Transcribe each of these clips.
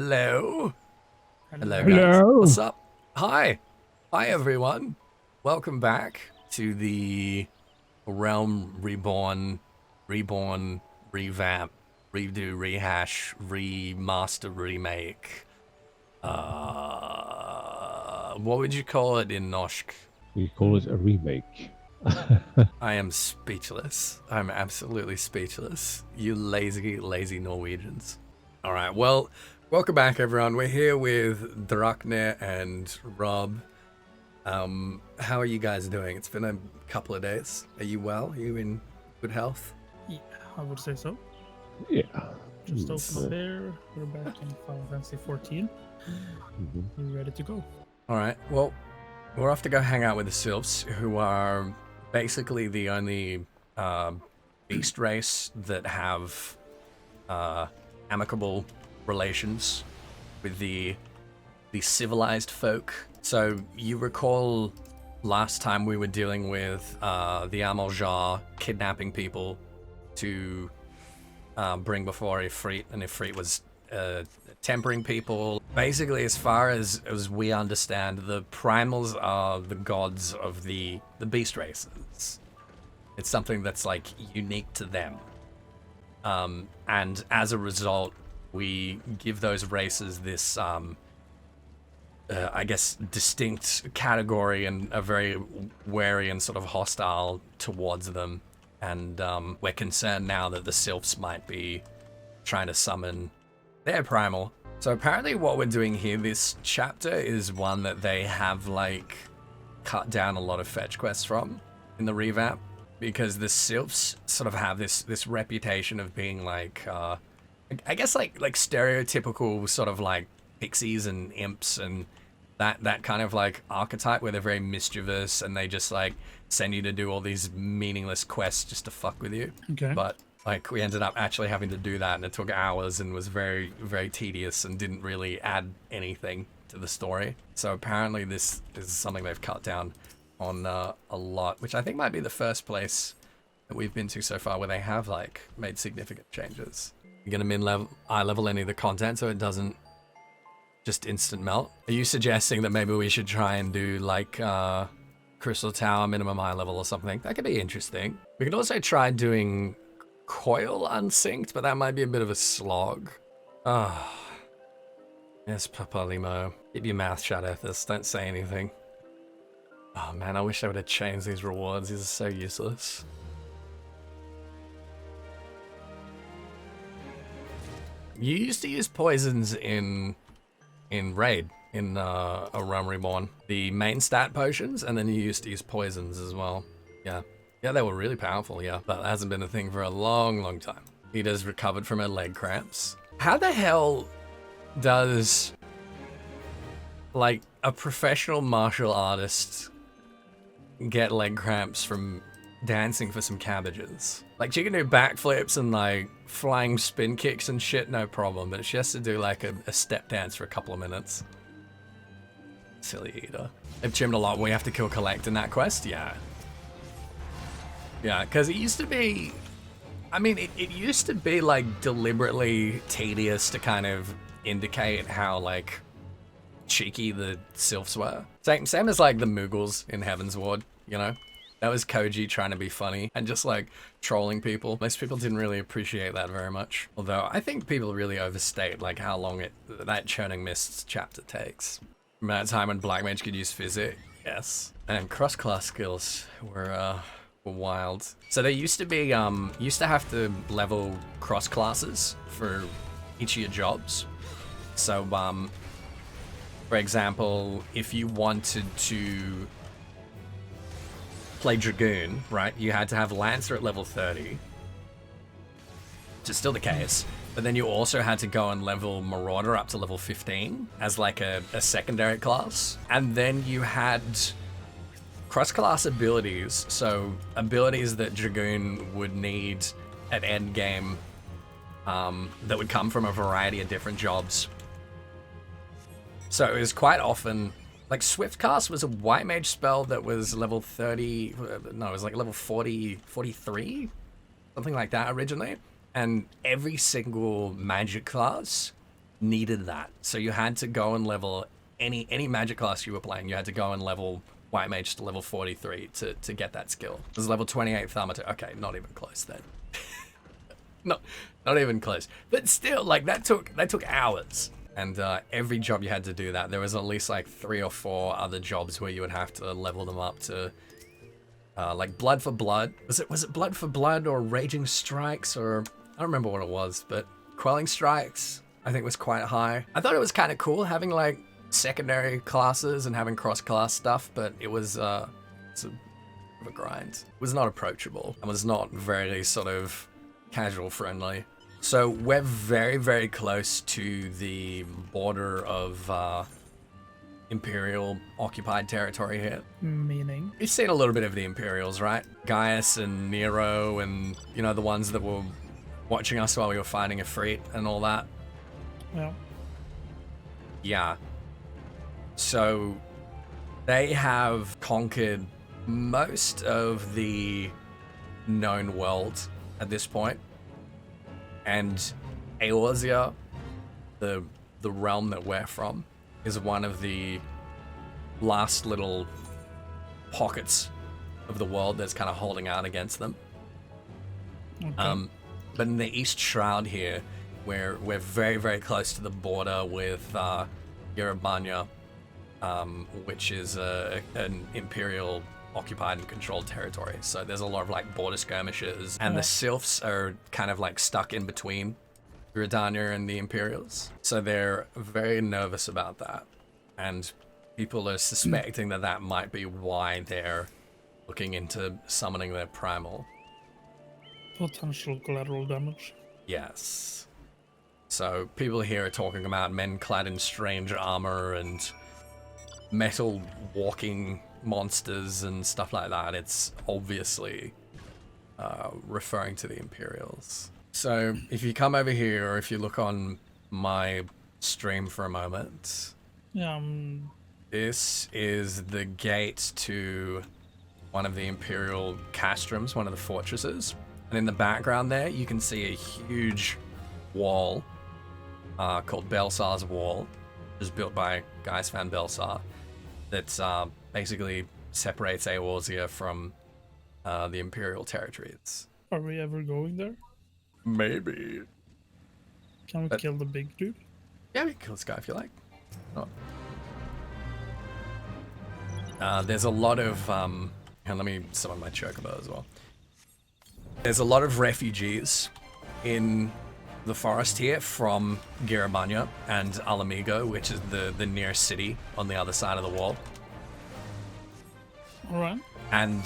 Hello. Hello, guys. Hello. What's up? Hi. Hi, everyone. Welcome back to the Realm Reborn, Revamp, Redo, Rehash, Remaster, Remake. What would you call it in Noshk? We call it a remake. I am speechless. I'm absolutely speechless. You lazy, lazy Norwegians. All right, well, welcome back, everyone. We're here with Drakne and Rob. How are you guys doing? It's been a couple of days. Are you well? Are you in good health? Yeah, I would say so. Yeah. Just open up there. We're back in Final Fantasy 14. We're ready to go. All right, well, we're off to go hang out with the Sylphs, who are basically the only beast race that have amicable relations with the civilized folk. So you recall last time we were dealing with the Amaljar kidnapping people to bring before Ifrit, and Ifrit was tempering people. Basically, as far as we understand, the primals are the gods of the beast races. It's something that's like unique to them. And as a result, we give those races this, I guess, distinct category and are very wary and sort of hostile towards them. And we're concerned now that the Sylphs might be trying to summon their primal. So apparently what we're doing here, this chapter is one that they have like cut down a lot of fetch quests from in the revamp, because the Sylphs sort of have this reputation of being like, I guess like stereotypical sort of like pixies and imps and that kind of like archetype where they're very mischievous and they just like send you to do all these meaningless quests just to fuck with you. Okay. But like we ended up actually having to do that, and it took hours and was very, very tedious and didn't really add anything to the story. So apparently this is something they've cut down on a lot, which I think might be the first place that we've been to so far where they have like made significant changes. You're gonna eye level any of the content so it doesn't just instant melt. Are you suggesting that maybe we should try and do like Crystal Tower minimum eye level or something? That could be interesting. We could also try doing Coil unsynced, but that might be a bit of a slog. Ah, yes, Papa Limo. Keep your mouth shut, Ethys. Don't say anything. Oh man, I wish I would have changed these rewards. These are so useless. You used to use poisons in Raid, in a Realm Reborn. The main stat potions, and then you used to use poisons as well. Yeah. Yeah, they were really powerful, yeah. But that hasn't been a thing for a long, long time. Peter's recovered from her leg cramps. How the hell does, like, a professional martial artist get leg cramps from dancing for some cabbages? Like, she can do backflips and, like, flying spin kicks and shit, no problem. But she has to do, like, a step dance for a couple of minutes. Silly eater. They've trimmed a lot. We have to kill Collect in that quest? Yeah. Yeah, because it used to be, I mean, it used to be, like, deliberately tedious to kind of indicate how, like, cheeky the Sylphs were. Same as, like, the Moogles in Heaven's Ward, you know? That was Koji trying to be funny and just, like, trolling people. Most people didn't really appreciate that very much. Although, I think people really overstate, like, how long that Churning Mists chapter takes. Remember that time when Black Mage could use Physic? Yes. And cross-class skills were wild. So they used to be, used to have to level cross classes for each of your jobs. So, for example, if you wanted to play Dragoon, right, you had to have Lancer at level 30, which is still the case. But then you also had to go and level Marauder up to level 15 as like a secondary class. And then you had cross-class abilities, so abilities that Dragoon would need at endgame that would come from a variety of different jobs. So it was quite often, like Swiftcast was a white mage spell that was level 30, no, it was like level 40, 43, something like that originally. And every single magic class needed that. So you had to go and level any magic class you were playing. You had to go and level White Mage to level 43 to get that skill. It was level 28 Thaumaturge. Okay, not even close then. not even close. But still, like that took hours. And every job you had to do that. There was at least like 3 or 4 other jobs where you would have to level them up to like Blood for Blood. Was it Blood for Blood or Raging Strikes, or I don't remember what it was, but Quelling Strikes I think was quite high. I thought it was kind of cool having like secondary classes and having cross-class stuff, but it was it's a bit of a grind. It was not approachable and was not very sort of casual friendly. So we're very, very close to the border of Imperial occupied territory here. Meaning? You've seen a little bit of the Imperials, right? Gaius and Nero and, you know, the ones that were watching us while we were fighting Ifrit and all that. Yeah. Yeah. So they have conquered most of the known world at this point. And Eorzea, the realm that we're from, is one of the last little pockets of the world that's kind of holding out against them. Okay. But in the East Shroud here, we're very, very close to the border with Yerebanya, which is an Imperial occupied and controlled territory. So there's a lot of like border skirmishes, and the Sylphs are kind of like stuck in between Gridania and the Imperials. So they're very nervous about that. And people are suspecting that that might be why they're looking into summoning their primal. Potential collateral damage. Yes. So people here are talking about men clad in strange armor and metal walking monsters and stuff like that. It's obviously referring to the Imperials. So if you come over here, or if you look on my stream for a moment, Yeah. this is the gate to one of the Imperial castrums, one of the fortresses. And in the background there, you can see a huge wall called Belsar's Wall, which is built by Gaius van Belsar, that basically separates Eorzea from the Imperial territories. Are we ever going there? Maybe. Can we kill the big dude? Yeah, we can kill this guy if you like. Oh. There's a lot of... and let me summon my Chocobo as well. There's a lot of refugees in the forest here from Yerebanya and Alamigo, which is the nearest city on the other side of the wall. Alright. And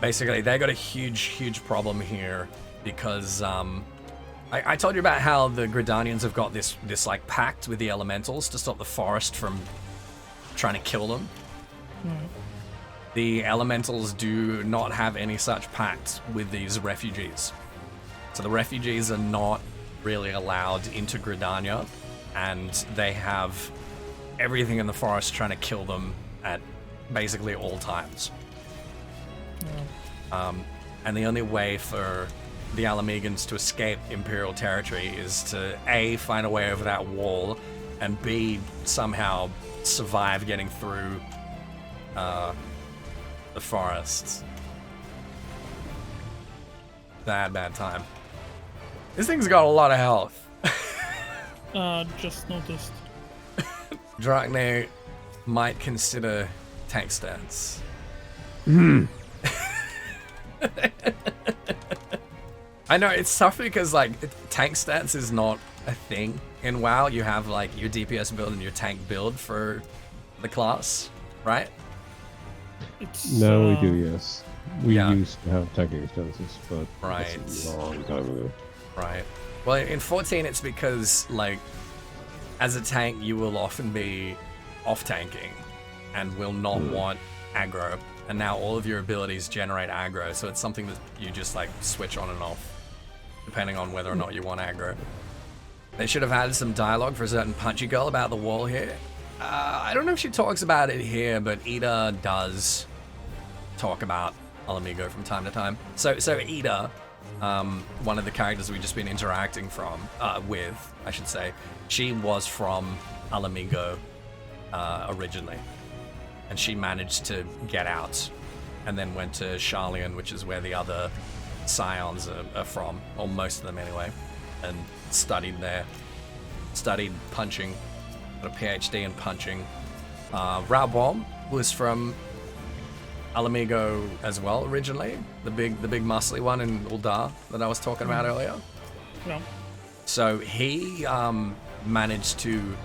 basically, they got a huge problem here because I told you about how the Gridanians have got this like pact with the elementals to stop the forest from trying to kill them. The elementals do not have any such pact with these refugees. So the refugees are not really allowed into Gridania, and they have everything in the forest trying to kill them at basically all times. And the only way for the Alamegans to escape Imperial territory is to A, find a way over that wall, and B, somehow survive getting through the forests. Bad time. This thing's got a lot of health. Just noticed. Drakne might consider tank stance. I know, it's tough because like tank stance is not a thing in WoW. You have like your DPS build and your tank build for the class, right? No, we do, yes. We Yeah. used to have tanking stances, but Right. that's a long time ago. Right. Well, in 14, it's because, like, as a tank, you will often be off-tanking and will not want aggro. And now all of your abilities generate aggro, so it's something that you just, like, switch on and off, depending on whether or not you want aggro. They should have added some dialogue for a certain punchy girl about the wall here. I don't know if she talks about it here, but Ida does talk about Alamigo from time to time. So Ida one of the characters we've just been interacting with, I should say, she was from Alamigo originally, and she managed to get out, and then went to Charlian, which is where the other Scions are from, or most of them anyway, and studied there. Studied punching, got a PhD in punching. Raubom was from Alamigo as well originally, the big muscly one in Uldar that I was talking about earlier. Yeah. So he managed to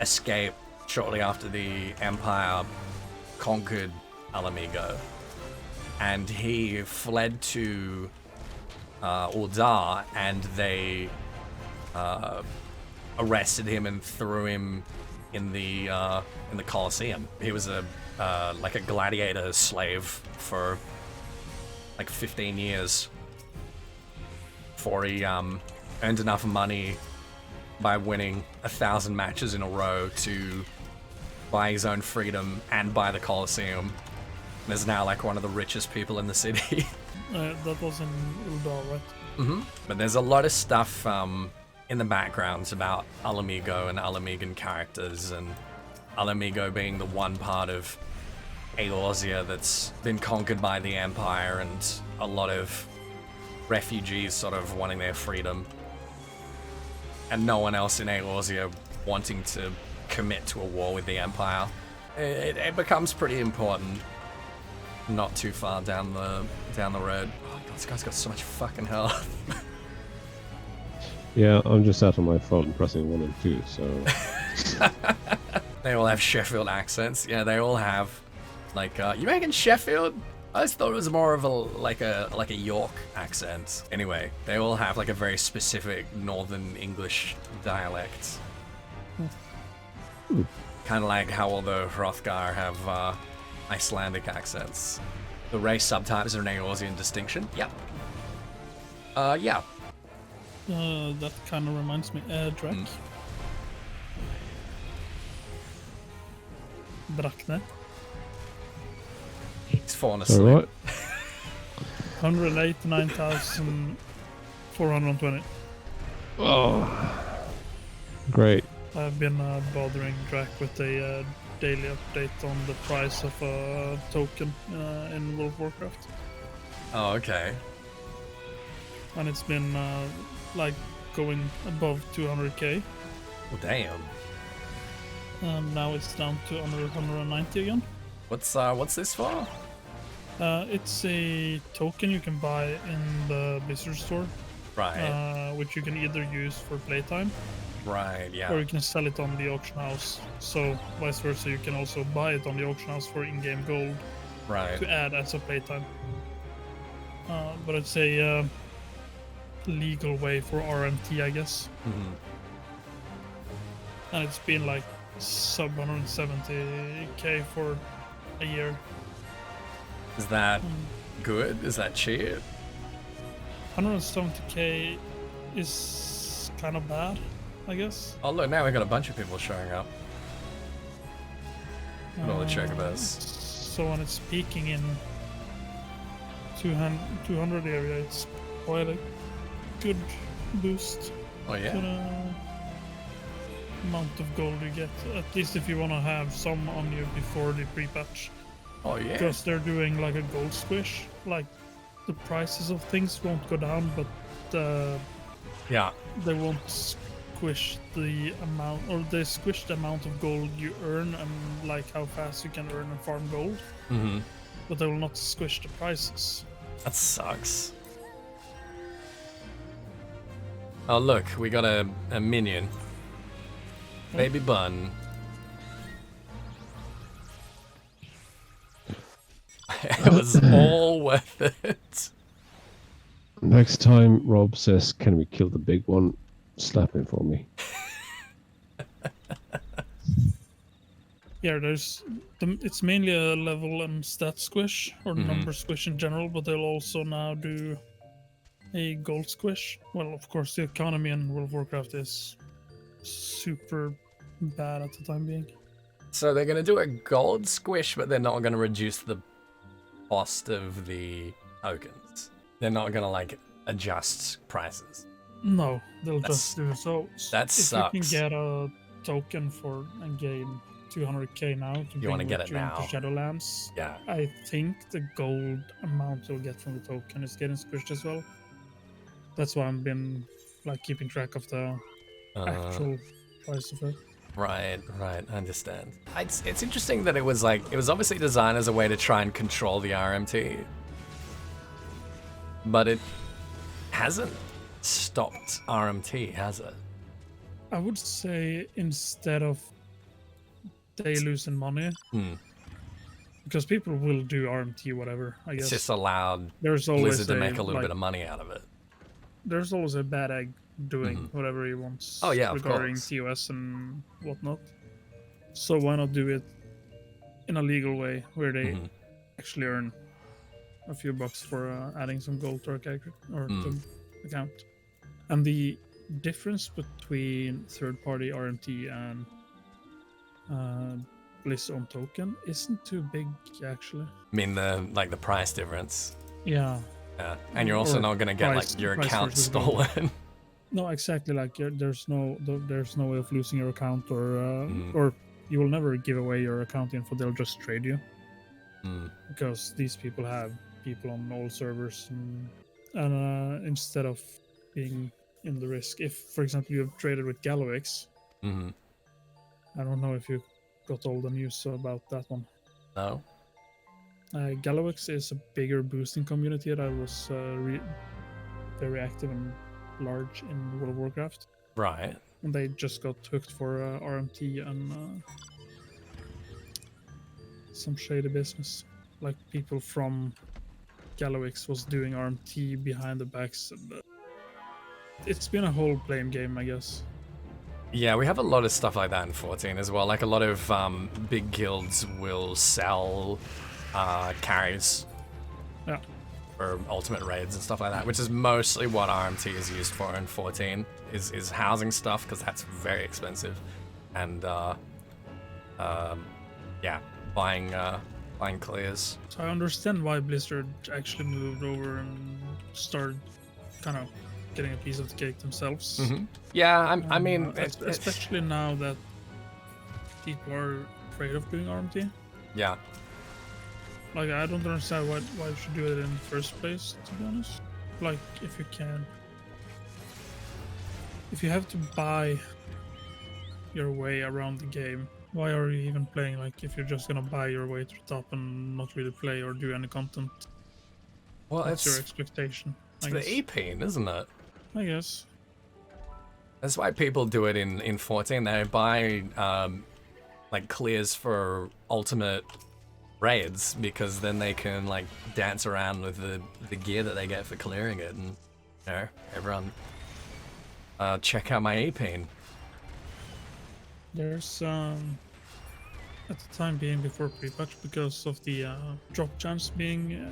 escape shortly after the Empire conquered Alamigo, and he fled to Uldar, and they arrested him and threw him in the Colosseum. He was like a gladiator slave for like 15 years before he earned enough money by winning 1,000 matches in a row to buy his own freedom and buy the Colosseum. And is now like one of the richest people in the city. That was in Uldar, right? Mm-hmm. But there's a lot of stuff in the backgrounds about Alamigo and Alamigan characters, and Alamigo being the one part of Eorzea that's been conquered by the Empire, and a lot of refugees sort of wanting their freedom, and no one else in Eorzea wanting to commit to a war with the Empire. It becomes pretty important not too far down the road. Oh god, this guy's got so much fucking health. Yeah, I'm just out on my phone pressing 1 and 2, so... They all have Sheffield accents. Yeah, they all have, like, you making Sheffield? I just thought it was more of a York accent. Anyway, they all have like a very specific Northern English dialect. Kind of like how all the Hrothgar have Icelandic accents. The race subtypes are an Eorzean distinction. Yep. Yeah. That kind of reminds me. Drak. Brakne. He's fallen Sorry, asleep. what? 189,420. Oh, great. I've been bothering Drak with a daily update on the price of a token in World of Warcraft. Oh, okay. And it's been like going above 200k. Well, damn. And now it's down to under 190 again. What's this for? It's a token you can buy in the Blizzard store, Right. which you can either use for playtime, Right. Yeah. or you can sell it on the auction house. So vice versa, you can also buy it on the auction house for in-game gold Right. to add as a playtime. But it's a legal way for RMT, I guess. Mm-hmm. And it's been like sub 170k for a year. Is that good? Is that cheap? 170k is kind of bad, I guess. Oh look, now we got a bunch of people showing up. Look at all the chocobos. So when it's peaking in 200 area, it's quite a good boost Oh to yeah. the amount of gold you get. At least if you want to have some on you before the pre-patch. Oh yeah. Because they're doing like a gold squish. Like the prices of things won't go down, but Yeah. they won't squish the amount, or they squish the amount of gold you earn and like how fast you can earn and farm gold. Mm-hmm. But they will not squish the prices. That sucks. Oh look, we got a minion. Baby Bun. It was all worth it. Next time Rob says, "Can we kill the big one?" slap him for me. Yeah, it's mainly a level and stat squish, or Mhm. number squish in general, but they'll also now do a gold squish. Well, of course, the economy in World of Warcraft is super bad at the time being. So they're gonna do a gold squish, but they're not gonna reduce the cost of the tokens. They're not gonna like adjust prices. No, they'll just do so. That if sucks. you can get a token for a game 200k now to You wanna bring get with it you now. into Shadowlands, Yeah. I think the gold amount you'll get from the token is getting squished as well. That's why I've been like keeping track of the actual price of it. Right, I understand. It's interesting that it was obviously designed as a way to try and control the RMT, but it hasn't stopped RMT, has it? I would say instead of they losing money, because people will do RMT whatever. I guess It's just allowed there's always Blizzard to make a little bit of money out of it. There's always a bad egg doing whatever he wants. Oh, yeah, of regarding course. TOS and whatnot. So why not do it in a legal way where they actually earn a few bucks for adding some gold to our character or to account? And the difference between third-party RMT and Blizz on token isn't too big actually. I mean the price difference. Yeah. Yeah, and you're also not gonna get like your account stolen. No, exactly. Like there's no way of losing your account or you will never give away your account info. They'll just trade you because these people have people on all servers and instead of being in the risk, if for example you have traded with Gallowex, I don't know if you got all the news about that one. No. Gallowex is a bigger boosting community that was very active and large in World of Warcraft. Right. And they just got hooked for RMT and some shady business. Like people from Gallowex was doing RMT behind the backs. It's been a whole blame game, I guess. Yeah, we have a lot of stuff like that in 14 as well. Like a lot of big guilds will sell carries for ultimate raids and stuff like that, which is mostly what RMT is used for in 14, is housing stuff, because that's very expensive, and yeah, buying clears. So I understand why Blizzard actually moved over and started kind of getting a piece of the cake themselves. Yeah, I mean, especially now that people are afraid of doing RMT. Yeah. Like, I don't understand why you should do it in the first place, to be honest. Like, if you have to buy your way around the game, why are you even playing? Like, if you're just gonna buy your way to the top and not really play or do any content, well, what's your expectation? It's the EP, isn't it? I guess. That's why people do it in 14. They buy like clears for ultimate raids, because then they can like dance around with the gear that they get for clearing it, and you know, everyone check out my EP. There's at the time being before pre-patch, because of the drop chance being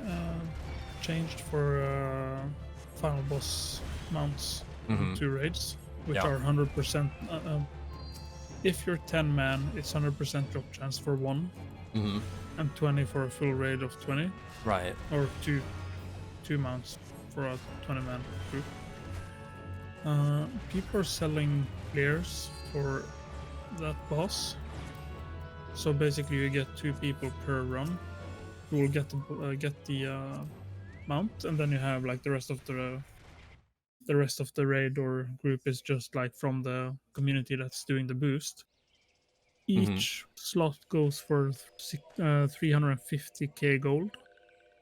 changed for final boss mounts to raids, which are 100%. If you're 10 man, it's 100% drop chance for one, and 20 for a full raid of 20. Right. Or two mounts for a 20-man group. People are selling clears for that boss. So basically, you get 2 people per run who will get the mount, and then you have like the rest of the raid or group is just like from the community that's doing the boost. Each slot goes for 350k gold.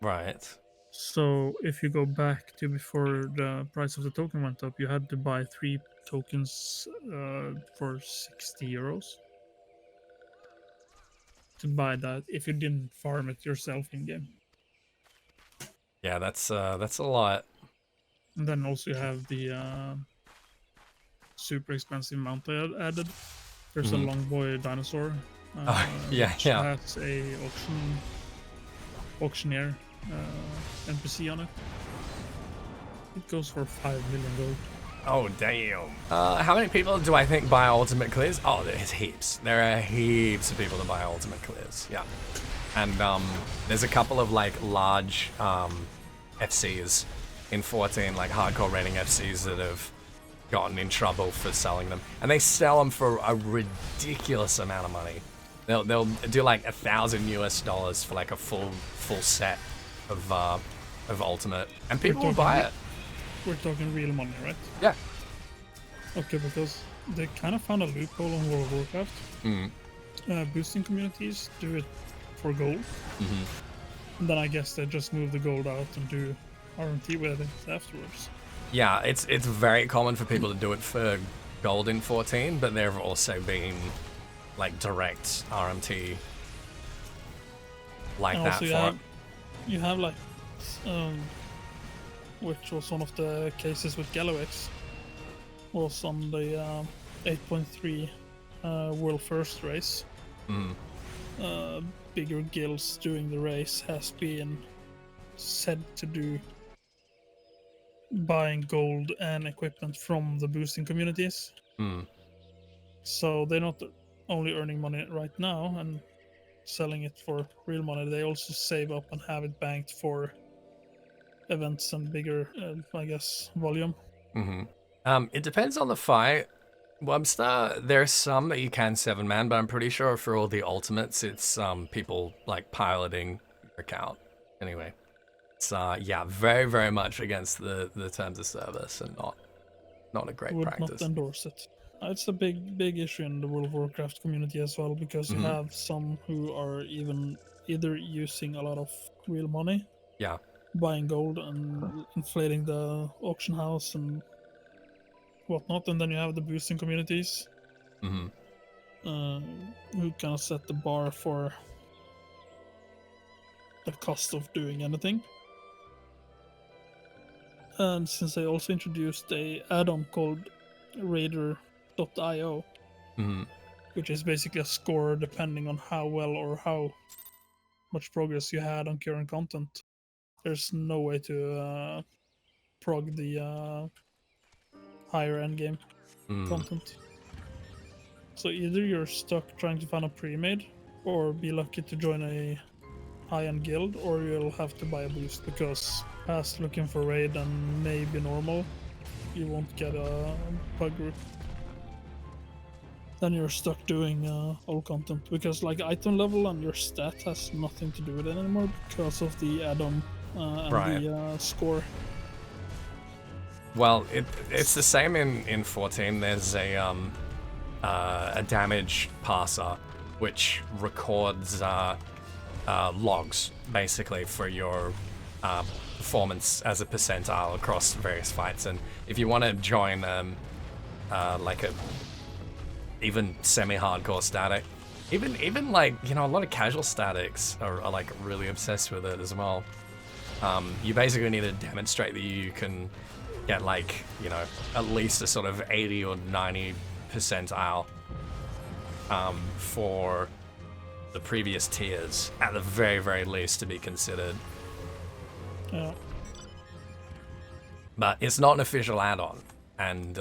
Right. So if you go back to before the price of the token went up, you had to buy 3 tokens for 60 euros to buy that if you didn't farm it yourself in game. Yeah, that's a lot. And then also you have the super expensive mount I added. There's a Longboy dinosaur. Which has a auctioneer NPC on it. It goes for 5 million gold. Oh, damn. How many people do I think buy ultimate clears? Oh, there's heaps. There are heaps of people that buy ultimate clears. Yeah. And there's a couple of like large FCs in 14, like hardcore raiding FCs that have gotten in trouble for selling them, and they sell them for a ridiculous amount of money. They'll do like $1,000 for like a full set of Ultimate, and people will buy it. We're talking real money, right? Yeah. Okay, because they kind of found a loophole on World of Warcraft. Boosting communities do it for gold. And then I guess they just move the gold out and do RMT with it afterwards. Yeah, it's very common for people to do it for gold in 14, but there have also been like direct RMT like and that also for it. You have like, which was one of the cases with Gallowix, was on the 8.3 World First race. Bigger guilds doing the race has been said to do buying gold and equipment from the boosting communities. So they're not only earning money right now and selling it for real money, they also save up and have it banked for events and bigger, I guess, volume. It depends on the fight. Webster, there's some that you can 7-man, but I'm pretty sure for all the ultimates, it's people like piloting your account. Anyway, it's yeah, very, very much against the terms of service and not a great practice. Would not endorse it. It's a big issue in the World of Warcraft community as well, because you have some who are either using a lot of real money, buying gold and inflating the auction house and whatnot, and then you have the boosting communities who kind of set the bar for the cost of doing anything. And since they also introduced a add-on called Raider.io, which is basically a score depending on how well or how much progress you had on current content, there's no way to prog the higher endgame content. So either you're stuck trying to find a pre-made, or be lucky to join a high-end guild, or you'll have to buy a boost, because past looking for raid and maybe normal, you won't get a pug group. Then you're stuck doing all content, because like item level and your stat has nothing to do with it anymore because of the add-on and the score. Well, it's the same in 14. There's a damage parser which records logs basically for your performance as a percentile across various fights. And if you want to join like a even semi-hardcore static, even like, you know, a lot of casual statics are like really obsessed with it as well. You basically need to demonstrate that you can get like, you know, at least a sort of 80 or 90 percentile for the previous tiers at the very, very least to be considered. Yeah. But it's not an official add-on, and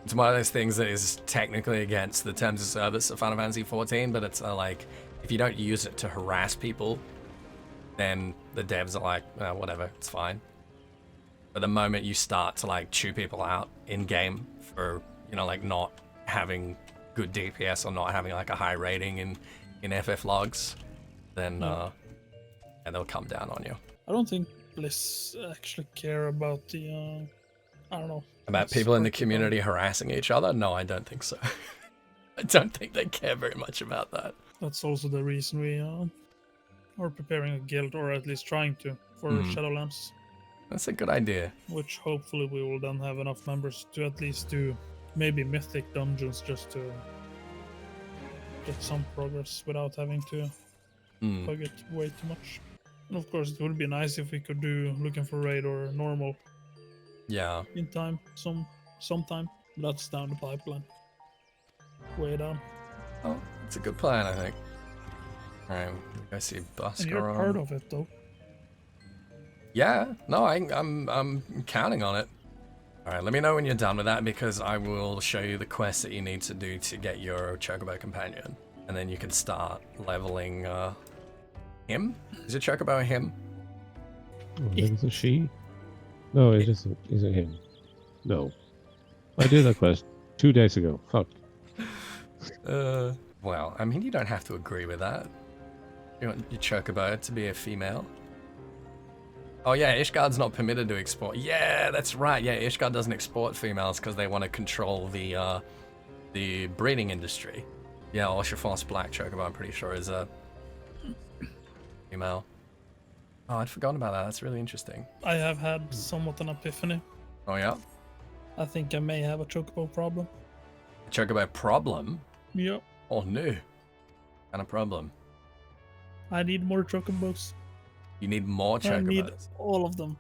it's one of those things that is technically against the terms of service of Final Fantasy XIV, but it's like, if you don't use it to harass people, then the devs are like, whatever, it's fine. But the moment you start to like chew people out in game for, you know, like not having good DPS or not having like a high rating in FF logs, then and they'll come down on you. I don't think Bliss actually care about the I don't know. About people in the community harassing each other? No, I don't think so. I don't think they care very much about that. That's also the reason we are preparing a guild, or at least trying to, for Shadowlands. That's a good idea. Which hopefully we will then have enough members to at least do maybe mythic dungeons, just to get some progress without having to bug it way too much. And of course it would be nice if we could do looking for raid or normal in time, sometime. That's down the pipeline, way down. Oh, it's a good plan, I think. Alright, I see a bus and go you're on. part of it though. Yeah, no, I'm counting on it. Alright, let me know when you're done with that, because I will show you the quest that you need to do to get your Chocobo companion. And then you can start leveling him? Is it Chocobo him? Well, there's a she. No, it isn't him. No. I did that quest 2 days ago. Fuck. Well, I mean, you don't have to agree with that. You want your chocobo to be a female? Oh yeah, Ishgard's not permitted to export. Yeah, that's right. Yeah, Ishgard doesn't export females because they want to control the breeding industry. Yeah, Oshifos Black Chocobo, I'm pretty sure, is a female. Oh, I'd forgotten about that. That's really interesting. I have had somewhat an epiphany. Oh yeah? I think I may have a chocobo problem. A chocobo problem? Yep. Oh no. Kind of problem. I need more chocobos. You need more chocobos? I need all of them.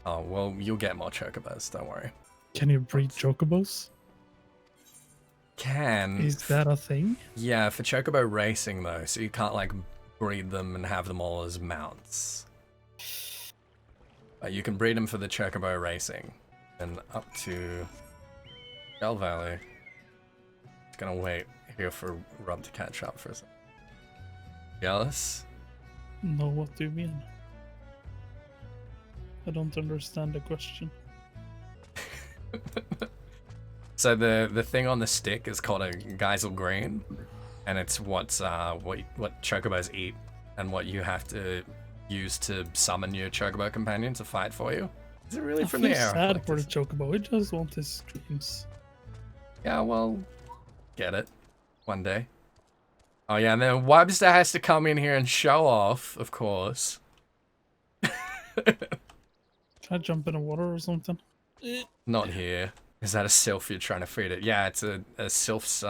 Oh, well, you'll get more chocobos, don't worry. Can you breed chocobos? Can. Is that a thing? Yeah, for chocobo racing though, so you can't like breed them and have them all as mounts. But you can breed them for the chocobo racing. And up to Bell Valley. Just gonna wait here for Rob to catch up for a second. Jealous? No, what do you mean? I don't understand the question. So the thing on the stick is called a Geisel Green, and it's what chocobos eat and what you have to use to summon your chocobo companion to fight for you. Is it really from the ARR? I feel sad for the chocobo. He just wants his dreams. Yeah, well, get it one day. Oh yeah, and then Webster has to come in here and show off, of course. Can I jump in the water or something? Not here. Is that a sylph you're trying to feed it? Yeah, it's a sylph's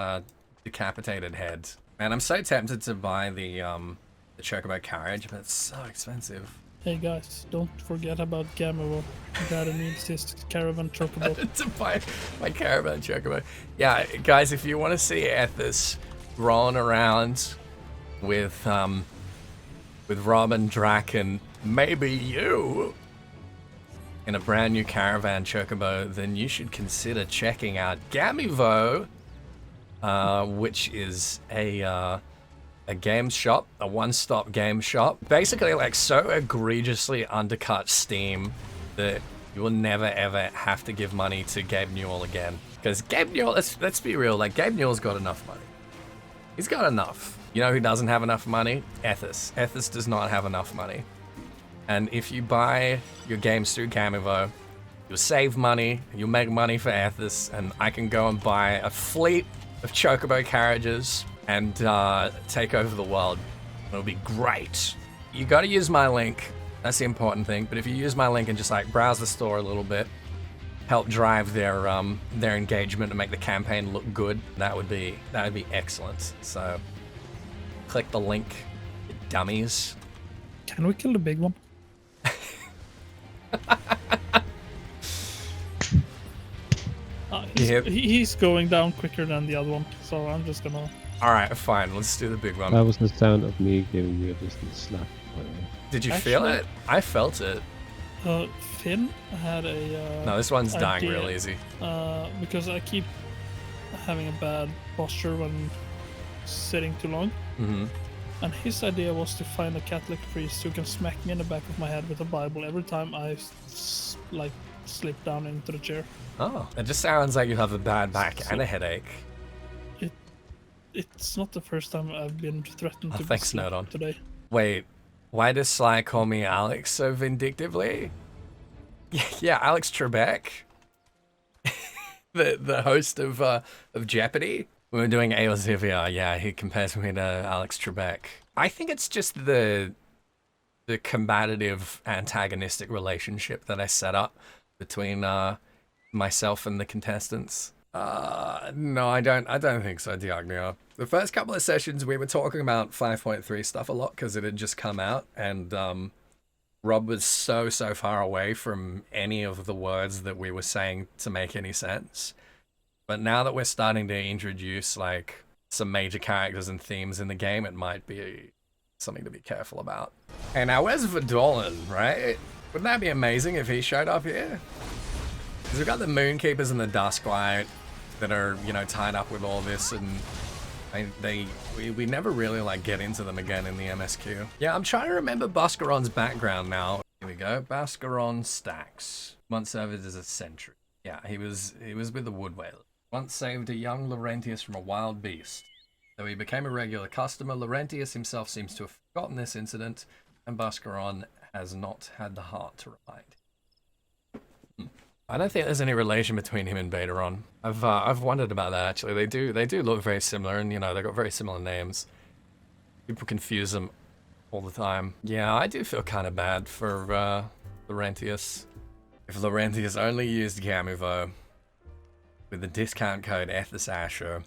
decapitated head. Man, I'm so tempted to buy the chocobo carriage, but it's so expensive. Hey guys, don't forget about Gamevo. Daddy needs his caravan chocobo. To buy my caravan chocobo. Yeah, guys, if you want to see Ethys rolling around with Rob and Drac and maybe you in a brand new caravan chocobo, then you should consider checking out Gamevo, which is a game shop, a one-stop game shop. Basically, like, so egregiously undercut Steam that you will never ever have to give money to Gabe Newell again. Because Gabe Newell, let's be real, like, Gabe Newell's got enough money. He's got enough. You know who doesn't have enough money? Ethys. Ethys does not have enough money. And if you buy your games through Gamevo, you'll save money, you'll make money for Ethys, and I can go and buy a fleet of chocobo carriages and take over the world. It'll be great. You gotta use my link. That's the important thing. But if you use my link and just like browse the store a little bit, help drive their engagement and make the campaign look good, that would be excellent. So click the link, you dummies. Can we kill the big one? He's going down quicker than the other one, so I'm just gonna... Alright, fine, let's do the big one. That was the sound of me giving you a distant slap. By the way. Did you feel it? I felt it. Finn had a... no, this one's dying idea, real easy. Because I keep having a bad posture when sitting too long. Mm-hmm. And his idea was to find a Catholic priest who can smack me in the back of my head with a Bible every time I slip down into the chair. Oh, it just sounds like you have a bad back and a headache. It's not the first time I've been threatened to thanks, be Nodon. today. Wait, why does Sly call me Alex so vindictively? Yeah, Alex Trebek, the host of Jeopardy. We were doing Eozivia, yeah, he compares me to Alex Trebek. I think it's just the combative, antagonistic relationship that I set up between myself and the contestants. No, I don't think so, Diagno. The first couple of sessions we were talking about 5.3 stuff a lot because it had just come out, and Rob was so far away from any of the words that we were saying to make any sense. But now that we're starting to introduce like some major characters and themes in the game, it might be something to be careful about. Hey, now where's Vidolin, right? Wouldn't that be amazing if he showed up here? Because we've got the Moonkeepers and the Dusklight that are, you know, tied up with all this, and we never really like get into them again in the MSQ. Yeah, I'm trying to remember Buscaron's background now. Here we go. Bascaron Stacks. Once served as a sentry. Yeah, he was with the Wood Whaler. Once saved a young Laurentius from a wild beast. Though he became a regular customer, Laurentius himself seems to have forgotten this incident, and Bascaron has not had the heart to remind. I don't think there's any relation between him and Bateron. I've wondered about that actually. They do look very similar, and you know, they've got very similar names. People confuse them all the time. Yeah, I do feel kind of bad for Laurentius. If Laurentius only used Gamuvo with the discount code EthysAsher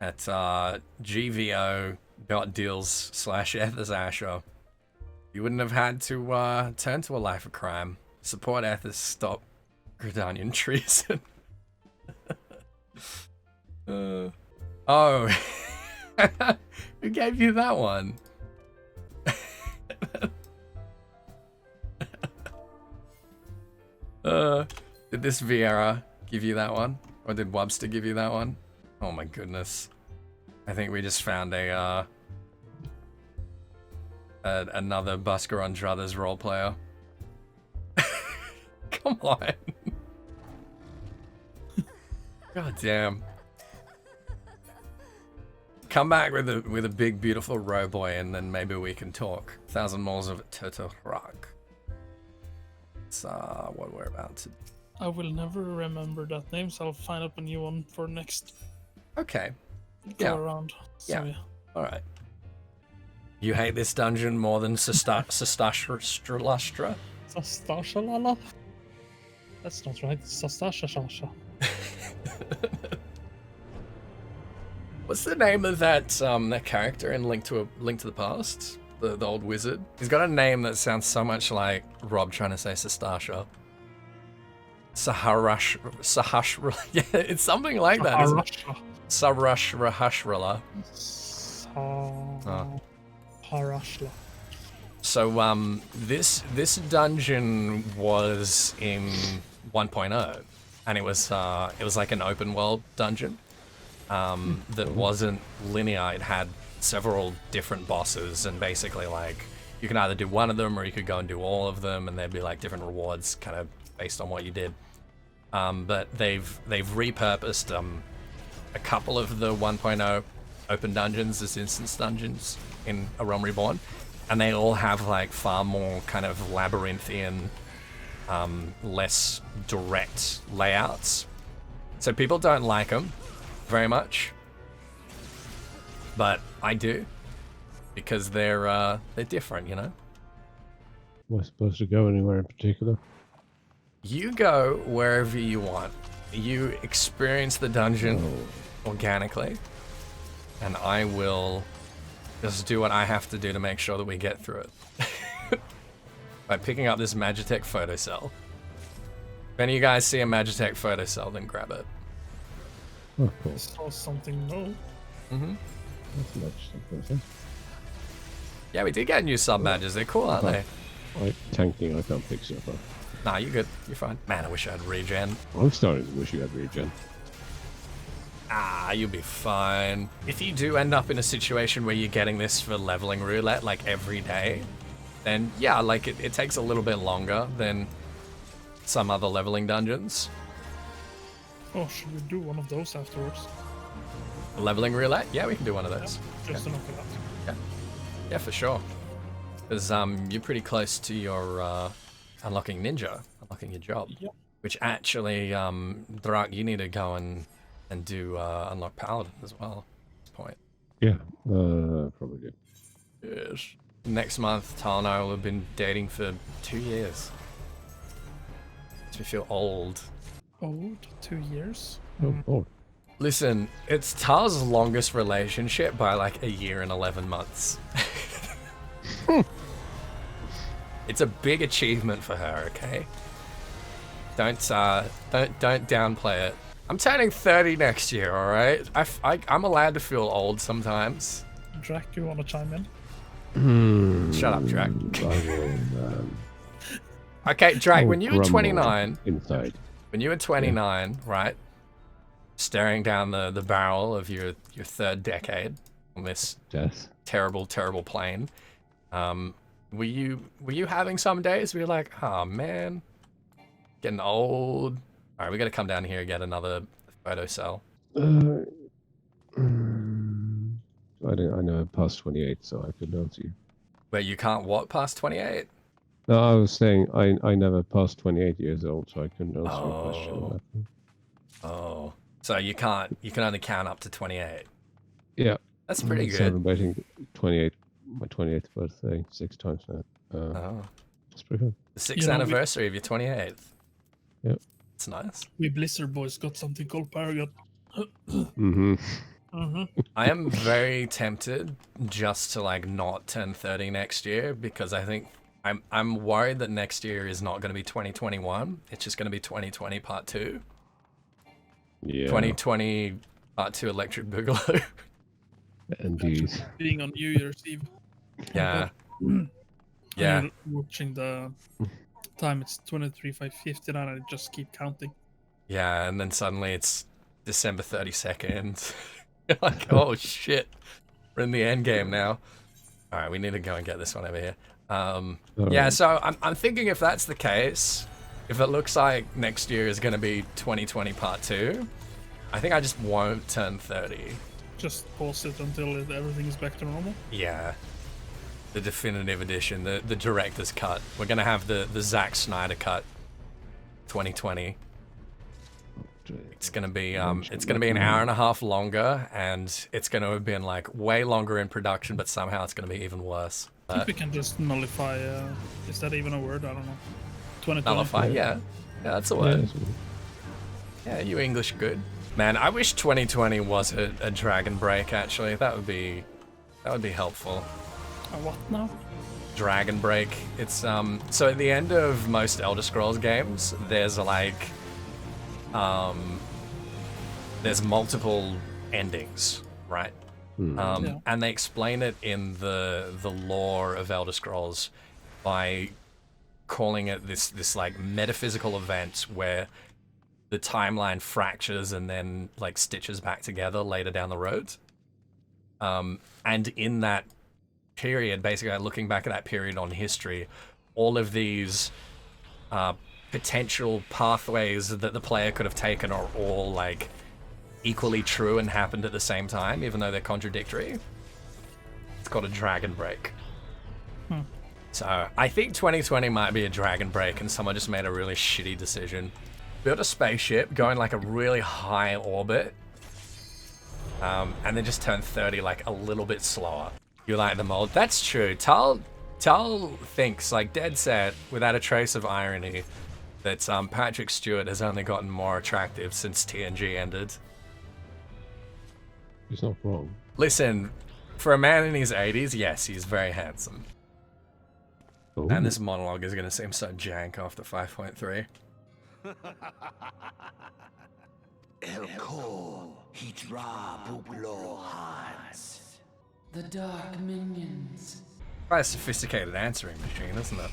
at gvo.deals/EthysAsher, you wouldn't have had to turn to a life of crime. Support Ethys, stop Gridanian treason. Oh, who gave you that one? Did this Vieira give you that one? Or did Webster give you that one? Oh my goodness. I think we just found another Bascaron Druthers role player. Come on. God damn. Come back with a big beautiful row boy and then maybe we can talk. 1,000 moles of toto-rak. It's what we're about to do. I will never remember that name, so I'll find up a new one for next Okay. go around. So, Yeah. Alright. You hate this dungeon more than Sastastra? Sastashalala? That's not right. Sastasha. What's the name of that character in Link to the Past? The old wizard? He's got a name that sounds so much like Rob trying to say Sastasha. Sahashra. Yeah, it's something like that, isn't it? Sarashrahashrala. Harashla. So this dungeon was in 1.0, and it was like an open world dungeon that wasn't linear. It had several different bosses, and basically like you can either do one of them or you could go and do all of them, and there'd be like different rewards kind of based on what you did. But they've repurposed a couple of the 1.0 open dungeons as instance dungeons in A Realm Reborn, and they all have like far more kind of labyrinthian, less direct layouts. So people don't like them very much, but I do, because they're different, you know. Am I supposed to go anywhere in particular? You go wherever you want. You experience the dungeon organically, and I will just do what I have to do to make sure that we get through it. By picking up this Magitech photocell. If any of you guys see a Magitech photocell, then grab it. Oh, cool. Saw something new. Mm-hmm. That's a Magitech person. Yeah, we did get new sub-badges. They're cool, aren't they? Right, tanking, I can't fix it up. Nah, you're good. You're fine. Man, I wish I had regen. I'm starting to wish you had regen. Ah, you'll be fine. If you do end up in a situation where you're getting this for leveling roulette like every day, then yeah, like it takes a little bit longer than some other leveling dungeons. Oh, should we do one of those afterwards? Leveling roulette? Yeah, we can do one of those. Just to knock it out. Yeah, yeah, for sure. Because you're pretty close to your unlocking ninja, unlocking your job. Yep. Which actually, Drak, you need to go and do unlock paladin as well at this point. Yeah, probably do. Yes. Next month, Tal and I will have been dating for 2 years. Makes me feel old. Old? 2 years? Oh, oh. Listen, it's Tal's longest relationship by like 1 year and 11 months. It's a big achievement for her, okay? Don't downplay it. I'm turning 30 next year, all right? I'm allowed to feel old sometimes. Drac, you want to chime in? Shut up, Drac. Okay, Drac, when you were 29, inside. when you were 29, right, staring down the barrel of your third decade on this Death. terrible, terrible plane, Were you having some days where you're like, oh man, getting old? All right, we got to come down here and get another photo cell. I never passed 28, so I couldn't answer you. Where you can't what past 28? No, I was saying I never passed 28 years old, so I couldn't answer your question. Oh. On that one. Oh, so you can only count up to 28. Yeah, That's pretty I'm good. celebrating my 28th birthday 6 times now. Oh, That's pretty good. the 6th anniversary of your 28th. Yep. It's nice. We Blizzard boys got something called Paragon. Mm-hmm. I am very tempted just to like not turn 30 next year because I think I'm worried that next year is not going to be 2021. It's just going to be 2020 part 2. Yeah. 2020 part 2 Electric Boogaloo. Indeed. Being on New Year's Eve. Yeah. Yeah. I'm watching the time. It's 23:59 and I just keep counting. Yeah, and then suddenly it's December 32nd. You're like, oh shit, we're in the end game now. All right, we need to go and get this one over here. Yeah, so I'm thinking if that's the case, if it looks like next year is going to be 2020 part 2, I think I just won't turn 30. Just pause it until everything is back to normal. Yeah. The definitive edition, the director's cut. We're going to have the Zack Snyder cut 2020. It's gonna be an hour and a half longer, and it's gonna have been like way longer in production, but somehow it's gonna be even worse. I think we can just nullify. Is that even a word? I don't know. 2020. Nullify, yeah, that's a word. Yeah, you English good, man. I wish 2020 was a Dragon Break. Actually, that would be helpful. What now? Dragon Break. It's so at the end of most Elder Scrolls games, there's like there's multiple endings, right? And they explain it in the lore of Elder Scrolls by calling it this like metaphysical event where the timeline fractures and then like stitches back together later down the road. And in that period, basically looking back at that period on history, all of these potential pathways that the player could have taken are all like equally true and happened at the same time, even though they're contradictory. It's called a Dragon Break. So I think 2020 might be a Dragon Break and someone just made a really shitty decision. Built a spaceship, go in like a really high orbit, and then just turn 30 like a little bit slower. You like the mold? That's true. Tal thinks, like dead set, without a trace of irony, that Patrick Stewart has only gotten more attractive since TNG ended. He's not wrong. Listen, for a man in his 80s, yes, he's very handsome. Oh. And this monologue is going to seem so jank after 5.3. The dark minions. Quite a sophisticated answering machine, isn't it?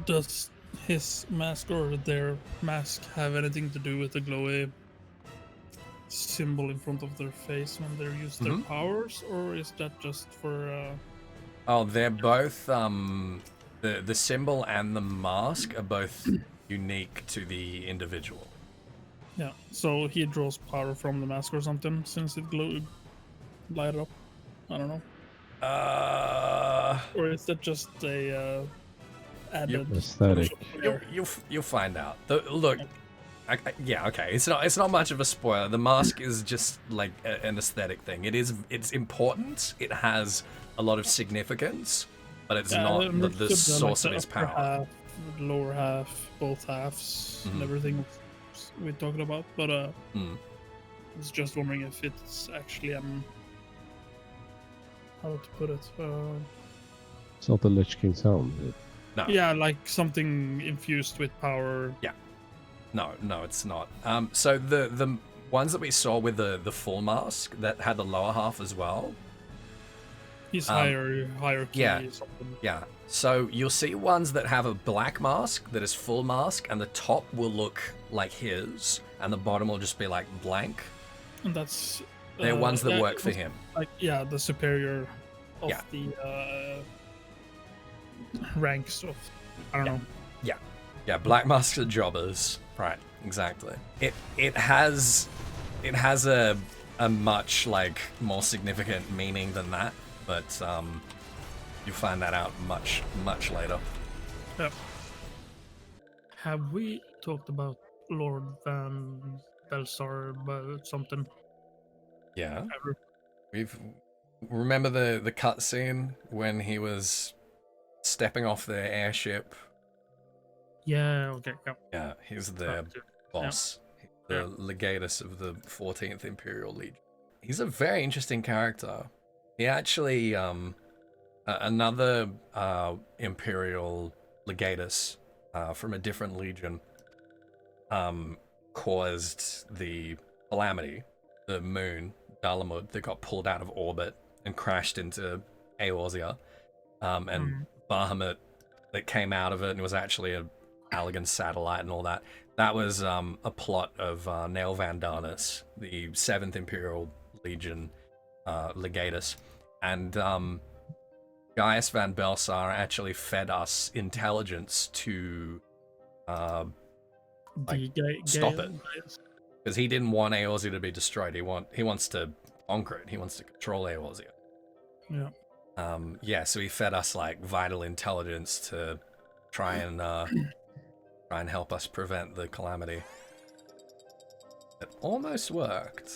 Does his mask or their mask have anything to do with the glowy symbol in front of their face when they use their powers, or is that just for Oh, they're both the symbol and the mask are both unique to the individual. yeah, so he draws power from the mask or something since it light up? I don't know. Or is that just a added Aesthetic. You'll find out. Look, yeah, okay. It's not much of a spoiler. The mask is just like an aesthetic thing. It's important. It has a lot of significance, but it's not the source of its power. Half, lower half, both halves, and everything we're talking about. But I was just wondering if it's actually how to put it. It's not the Lich King sound, is it? No. Yeah, like something infused with power. Yeah. No, it's not. So the ones that we saw with the full mask that had the lower half as well. He's hierarchy. Yeah. Something. Yeah. So you'll see ones that have a black mask that is full mask, and the top will look like his, and the bottom will just be like blank. And that's. They're ones that work for him. Like the superior of Yeah. the ranks of, I don't know. Yeah, Black Masked Jobbers. Right, exactly. It has a much like more significant meaning than that, but you'll find that out much later. Yep. Have we talked about Lord Van Belsar about something? Yeah. Ever? Remember the cutscene when he was stepping off the airship? Yeah, okay. Yep. Yeah, he's the boss. The legatus of the 14th Imperial Legion. He's a very interesting character. He actually, another Imperial legatus from a different legion caused the calamity, the moon, Bahamut, that got pulled out of orbit and crashed into Eorzea. And Bahamut that came out of it and was actually a Allegan satellite and all that. That was a plot of Nail Van Darnus, the 7th Imperial Legion legatus. And Gaius Van Belsar actually fed us intelligence to stop it. Because he didn't want Eorzea to be destroyed. He wants to conquer it. He wants to control Eorzea. Yeah. So he fed us like vital intelligence to try and help us prevent the calamity. It almost worked.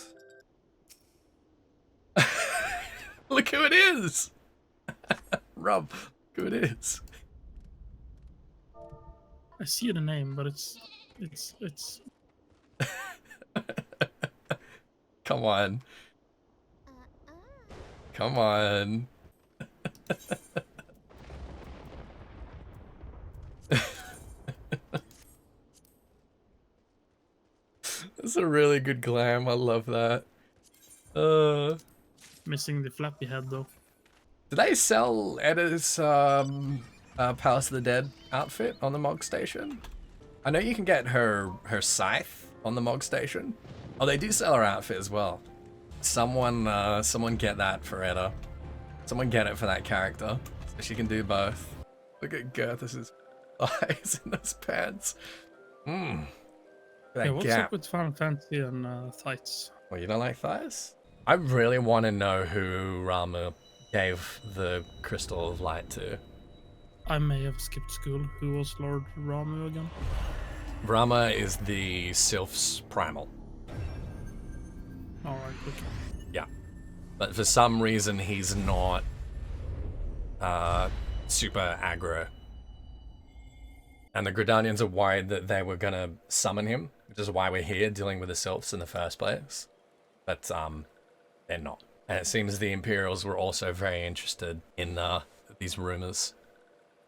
Look who it is! Rob, look who it is. I see the name, but it's Come on. Come on. That's a really good glam. I love that. missing the flappy head though. Did they sell Edda's Palace of the Dead outfit on the Mog Station? I know you can get her scythe on the Mog Station. Oh, they do sell her outfit as well. Someone get that for Edda. Someone get it for that character, so she can do both. Look at Gerthus's eyes in those pants. That What's gap. up with Final Fantasy and thighs? Well, you don't like thighs? I really want to know who Rama gave the Crystal of Light to. I may have skipped school. Who was Lord Ramu again? Rama is the Sylphs primal. Alright, okay. Yeah. But for some reason, he's not super aggro. And the Gridanians are worried that they were going to summon him, which is why we're here dealing with the Sylphs in the first place. But they're not. And it seems the Imperials were also very interested in these rumors.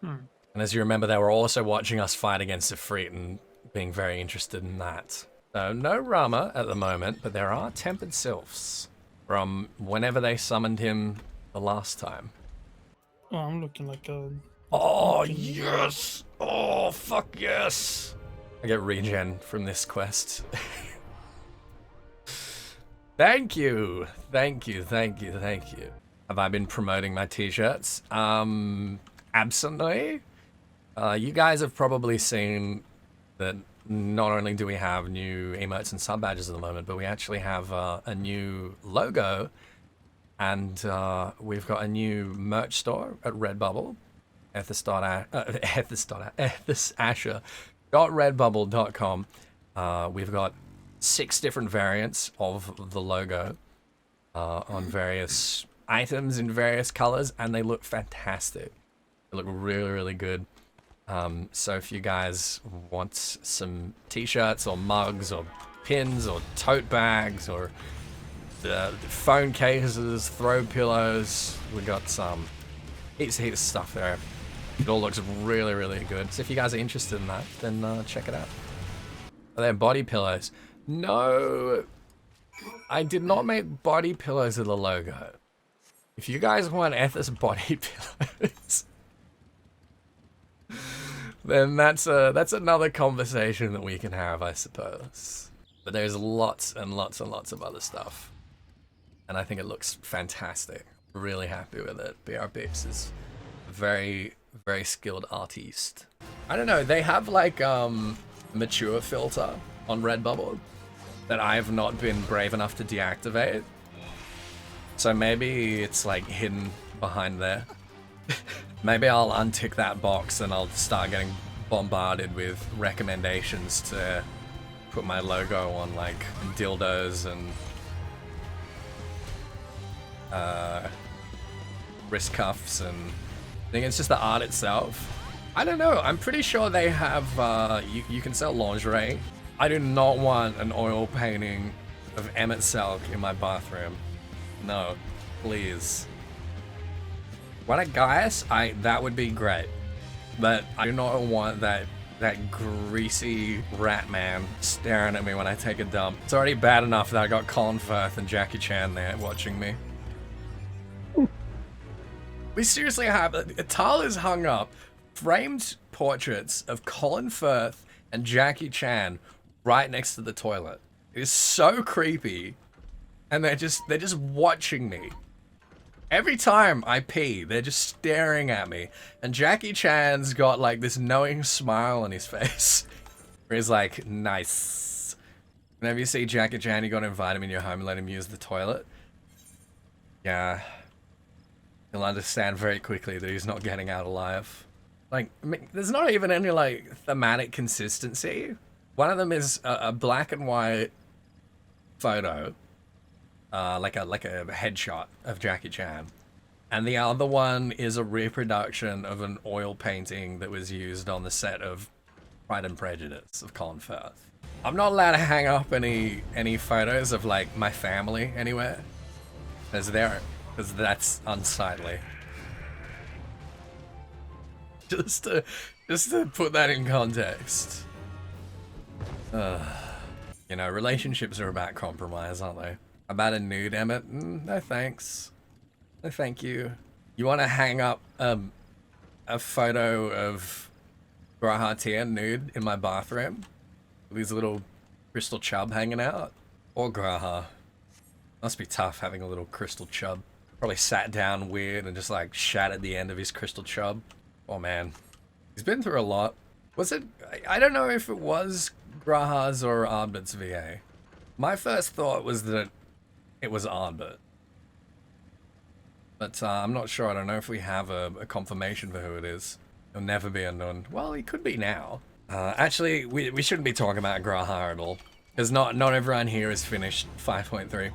And as you remember, they were also watching us fight against Ifrit and being very interested in that. So no Rama at the moment, but there are Tempered Sylphs from whenever they summoned him the last time. Oh, I'm looking like a... Oh, yes! Oh, fuck yes! I get regen from this quest. Thank you! Thank you, thank you, thank you. Have I been promoting my t-shirts? Absently? You guys have probably seen that not only do we have new emotes and sub badges at the moment, but we actually have a new logo, and we've got a new merch store at Redbubble. Ethysasher.redbubble.com. We've got 6 different variants of the logo on various items in various colors, and they look fantastic. They look really, really good. So if you guys want some t-shirts or mugs or pins or tote bags or phone cases, throw pillows, we got some heaps of stuff there. It all looks really, really good. So if you guys are interested in that, then check it out. Are there body pillows? No, I did not make body pillows of the logo. If you guys want Ethys body pillows, then that's another conversation that we can have, I suppose. But there's lots and lots and lots of other stuff, and I think it looks fantastic. Really happy with it. BR Beeps is very, very skilled artiste. I don't know, they have like mature filter on Redbubble that I've not been brave enough to deactivate. So maybe it's like hidden behind there. Maybe I'll untick that box and I'll start getting bombarded with recommendations to put my logo on like dildos and wrist cuffs, and I think it's just the art itself. I don't know, I'm pretty sure they have, you can sell lingerie. I do not want an oil painting of Emmett Selk in my bathroom. No, please. What a guys, that would be great. But I do not want that greasy rat man staring at me when I take a dump. It's already bad enough that I got Colin Firth and Jackie Chan there watching me. We seriously have, Tal has hung up framed portraits of Colin Firth and Jackie Chan right next to the toilet. It is so creepy. And they're just watching me. Every time I pee, they're just staring at me. And Jackie Chan's got like this knowing smile on his face. Where he's like, nice. Whenever you see Jackie Chan, you gotta invite him in your home and let him use the toilet. Yeah. He'll understand very quickly that he's not getting out alive. Like, there's not even any like thematic consistency. One of them is a black and white photo. Like a headshot of Jackie Chan. And the other one is a reproduction of an oil painting that was used on the set of Pride and Prejudice of Colin Firth. I'm not allowed to hang up any photos of like my family anywhere. Because that's unsightly. Just to put that in context. You know, relationships are about compromise, aren't they? About a nude, Emmett? No thanks. No thank you. You want to hang up a photo of Graha nude in my bathroom? With his little crystal chub hanging out? Or Graha. Must be tough having a little crystal chub. Probably sat down weird and just like shat at the end of his crystal chub. Oh man. He's been through a lot. Was it? I don't know if it was Graha's or Ardbit's VA. My first thought was that it was Ardbit. But I'm not sure. I don't know if we have a confirmation for who it is. It'll never be unknown. Well, he could be now. Actually, we shouldn't be talking about Graha at all. Because not everyone here has finished 5.3.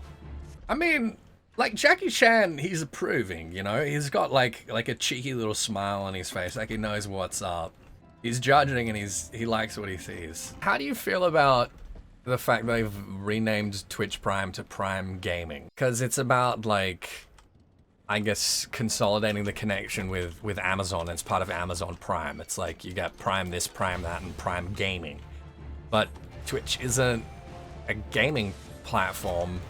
I mean, like Jackie Chan, he's approving, you know? He's got like a cheeky little smile on his face, like he knows what's up. He's judging and he likes what he sees. How do you feel about the fact they've renamed Twitch Prime to Prime Gaming? Because it's about like, I guess, consolidating the connection with Amazon. It's part of Amazon Prime. It's like you got Prime this, Prime that, and Prime Gaming. But Twitch isn't a gaming platform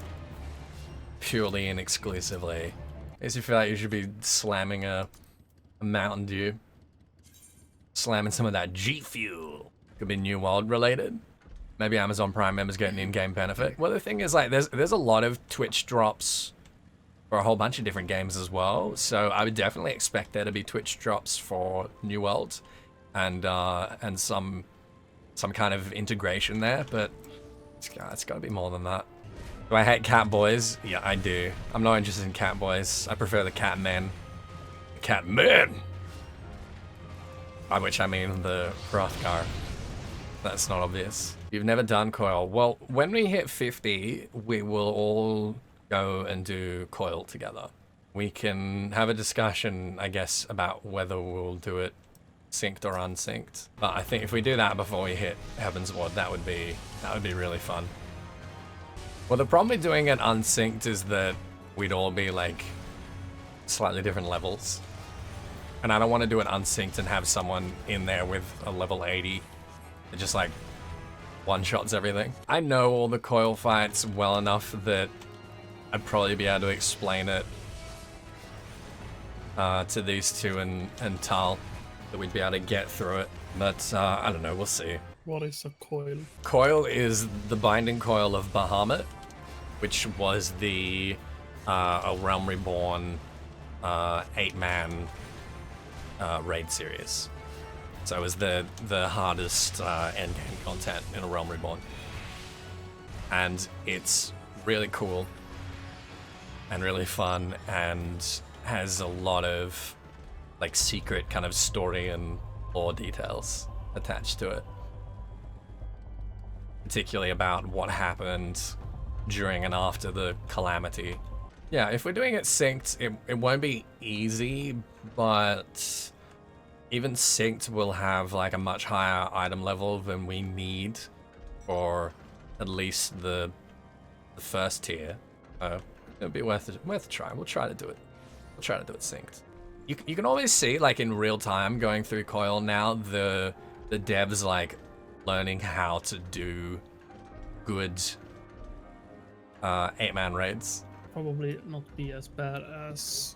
purely and exclusively. I guess you feel like you should be slamming a Mountain Dew. Slamming some of that G Fuel. Could be New World related. Maybe Amazon Prime members get an in-game benefit. Well, the thing is, like, there's a lot of Twitch drops for a whole bunch of different games as well. So I would definitely expect there to be Twitch drops for New World and some kind of integration there. But it's got to be more than that. Do I hate cat boys? Yeah, I do. I'm not interested in cat boys. I prefer the cat men. The cat men! By which I mean the Hrothgar. That's not obvious. You've never done Coil. Well, when we hit 50, we will all go and do Coil together. We can have a discussion, I guess, about whether we'll do it synced or unsynced. But I think if we do that before we hit Heaven's Ward, that would be really fun. Well, the problem with doing it unsynced is that we'd all be like slightly different levels. And I don't want to do it unsynced and have someone in there with a level 80 that just like one-shots everything. I know all the Coil fights well enough that I'd probably be able to explain it to these two and Tal, that we'd be able to get through it. But I don't know, we'll see. What is a coil? Coil is the binding coil of Bahamut, which was the A Realm Reborn 8-man raid series. So it was the hardest end game content in A Realm Reborn. And it's really cool and really fun and has a lot of like secret kind of story and lore details attached to it. Particularly about what happened during and after the calamity. Yeah, if we're doing it synced, it won't be easy, but even synced will have like a much higher item level than we need for at least the first tier. It'll be worth a try. We'll try to do it. We'll try to do it synced. You can always see like in real time going through Coil now the devs like learning how to do good 8-man raids. Probably not be as bad as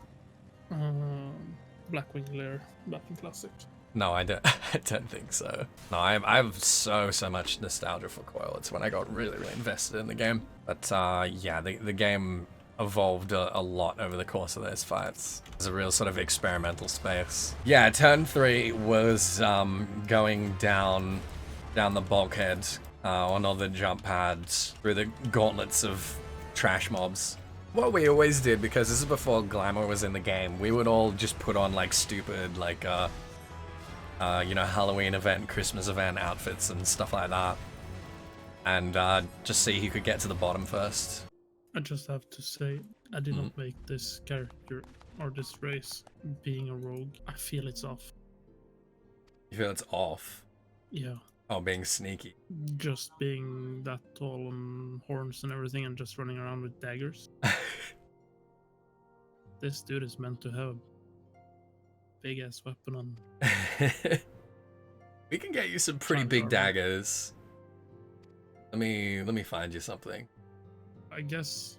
Blackwing Lair back in Classic. No, I don't. I don't think so. No, I have so much nostalgia for Coil. It's when I got really invested in the game. But yeah, the game evolved a lot over the course of those fights. It was a real sort of experimental space. Yeah, turn 3 was going down the bulkhead on all the jump pads through the gauntlets of trash mobs. What we always did, because this is before glamour was in the game, we would all just put on like stupid like you know, Halloween event, Christmas event outfits and stuff like that, and just see who could get to the bottom first. I just have to say, I did not make this character or this race being a rogue. I feel it's off. You feel it's off? Yeah. Oh, being sneaky. Just being that tall and horns and everything and just running around with daggers. This dude is meant to have a big ass weapon on. We can get you some pretty big daggers. Let me find you something. I guess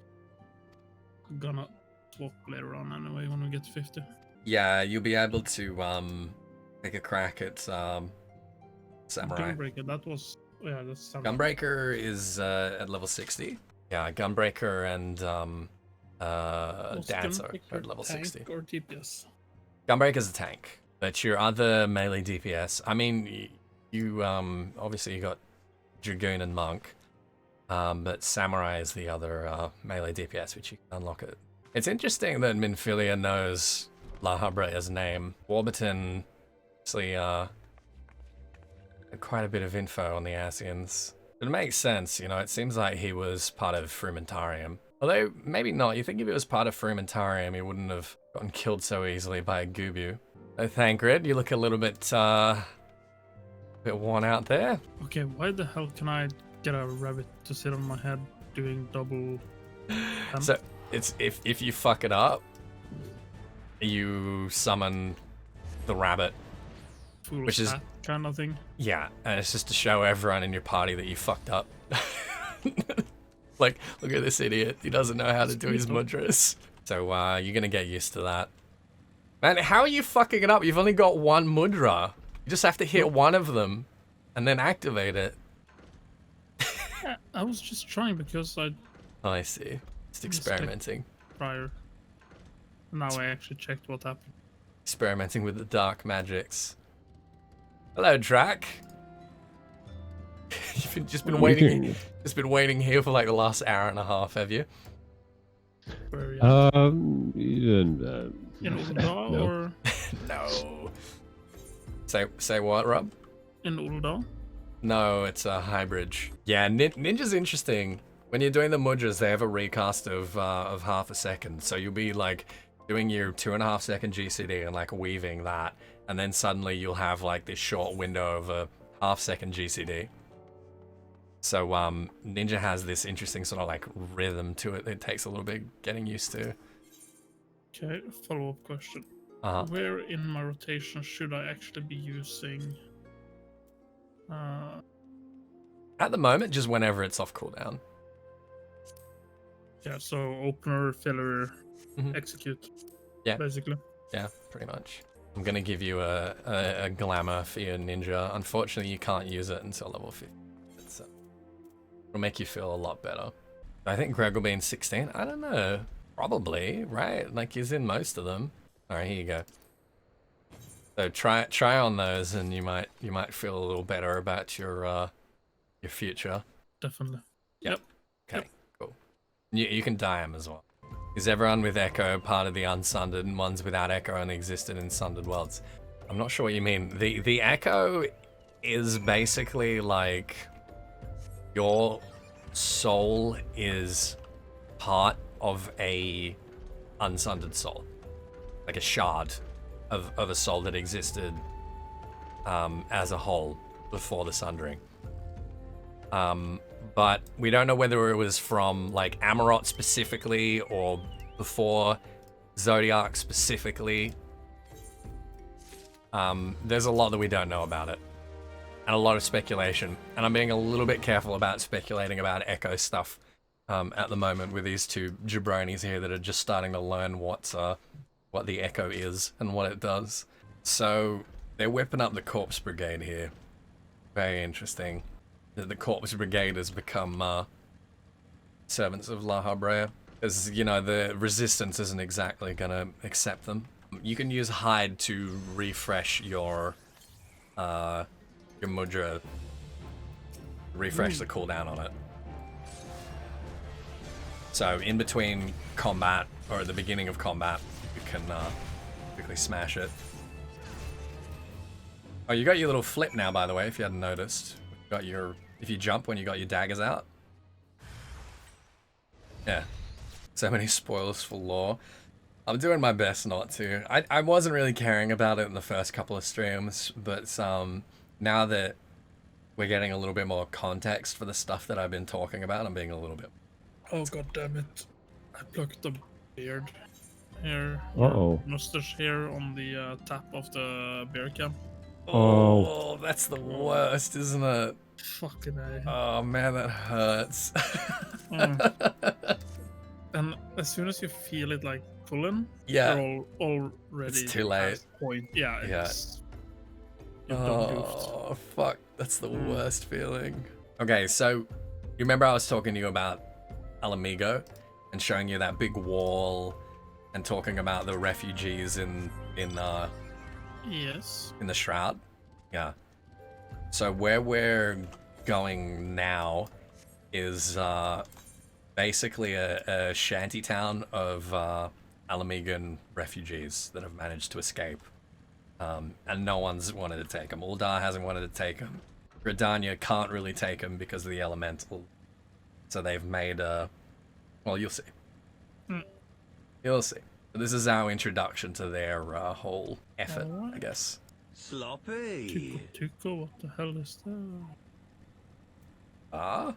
I'm gonna swap later on anyway when we get to 50. Yeah, you'll be able to take a crack at Samurai. Gunbreaker, that was that's Samurai. Gunbreaker is at level 60. Yeah, Gunbreaker and Dancer are at level 60. Or DPS? Gunbreaker's a tank, but your other melee DPS, I mean, you obviously you got Dragoon and Monk, but Samurai is the other melee DPS, which you can unlock it. It's interesting that Minfilia knows La Habrea's name. Warburton actually had quite a bit of info on the Asians. It makes sense, you know, it seems like he was part of Frumentarium. Although, maybe not. You think if he was part of Frumentarium, he wouldn't have gotten killed so easily by a Gubu. Oh, Thancred, you look a little bit worn out there. Okay, why the hell can I get a rabbit to sit on my head doing double... So, it's if you fuck it up, you summon the rabbit. Fool which is kind of thing. Yeah, and it's just to show everyone in your party that you fucked up. Like, look at this idiot. He doesn't know how to do his mudras. So you're gonna get used to that. Man, how are you fucking it up? You've only got one mudra. You just have to hit one of them and then activate it. Yeah, I was just trying because I... Oh, I see. Just experimenting. Prior. Now I actually checked what happened. Experimenting with the dark magics. Hello, Drac. You've just been waiting. Just been waiting here for like the last hour and a half, have you? Where In Uldal no. or No. Say what, Rob? in Uldal? No, it's a hybrid. Yeah, Ninja's interesting. When you're doing the mudras, they have a recast of half a second. So you'll be like doing your 2.5 second GCD and like weaving that, and then suddenly you'll have like this short window of a half second GCD. So Ninja has this interesting sort of like rhythm to it. It takes a little bit getting used to. Okay, follow-up question. Where in my rotation should I actually be using? At the moment, just whenever it's off cooldown. Yeah, so opener, filler, execute. Yeah. Basically. Yeah, pretty much. I'm gonna give you a glamour for your Ninja. Unfortunately, you can't use it until level 50. It'll make you feel a lot better. I think Greg will be in 16. I don't know. Probably, right? Like he's in most of them. Alright, here you go. So try on those, and you might feel a little better about your future. Definitely. Yep. Okay, Yep. cool. You can dye them as well. Is everyone with Echo part of the Unsundered, and ones without Echo only existed in Sundered worlds? I'm not sure what you mean. The Echo is basically like your soul is part of a unsundered soul, like a shard of a soul that existed as a whole before the sundering. But we don't know whether it was from like Amarot specifically or before Zodiac specifically. There's a lot that we don't know about it, and a lot of speculation. And I'm being a little bit careful about speculating about Echo stuff at the moment with these two jabronis here that are just starting to learn what the Echo is and what it does. So they're whipping up the Corpse Brigade here. Very interesting. The Corpse Brigade has become servants of La Habrea. As you know, the Resistance isn't exactly gonna accept them. You can use Hide to refresh your Mudra. Refresh the cooldown on it. So in between combat, or at the beginning of combat, you can quickly smash it. Oh, you got your little flip now, by the way, if you hadn't noticed. Got your, if you jump when you got your daggers out. Yeah. So many spoilers for lore. I'm doing my best not to. I wasn't really caring about it in the first couple of streams, but now that we're getting a little bit more context for the stuff that I've been talking about, I'm being a little bit... Oh god damn it. I plucked the beard hair. Uh-oh. Mustache hair on the tap of the bear cam. Oh, that's the worst, isn't it? Fucking A. Oh man, that hurts. And as soon as you feel it like pulling, Yeah. you're already It's too late. past point. Yeah, Yeah. it's... You've done goofed. Oh, fuck. That's the worst feeling. Okay, so you remember I was talking to you about Alamigo and showing you that big wall and talking about the refugees in Yes. the Shroud? Yeah. So where we're going now is basically a shanty town of Alamigan refugees that have managed to escape. And no one's wanted to take them. Uldar hasn't wanted to take them. Gridania can't really take them because of the elemental. So they've made a... Well, you'll see. You'll see. But this is our introduction to their whole effort, I guess. Sloppy. Tuko, what the hell is that? Ah?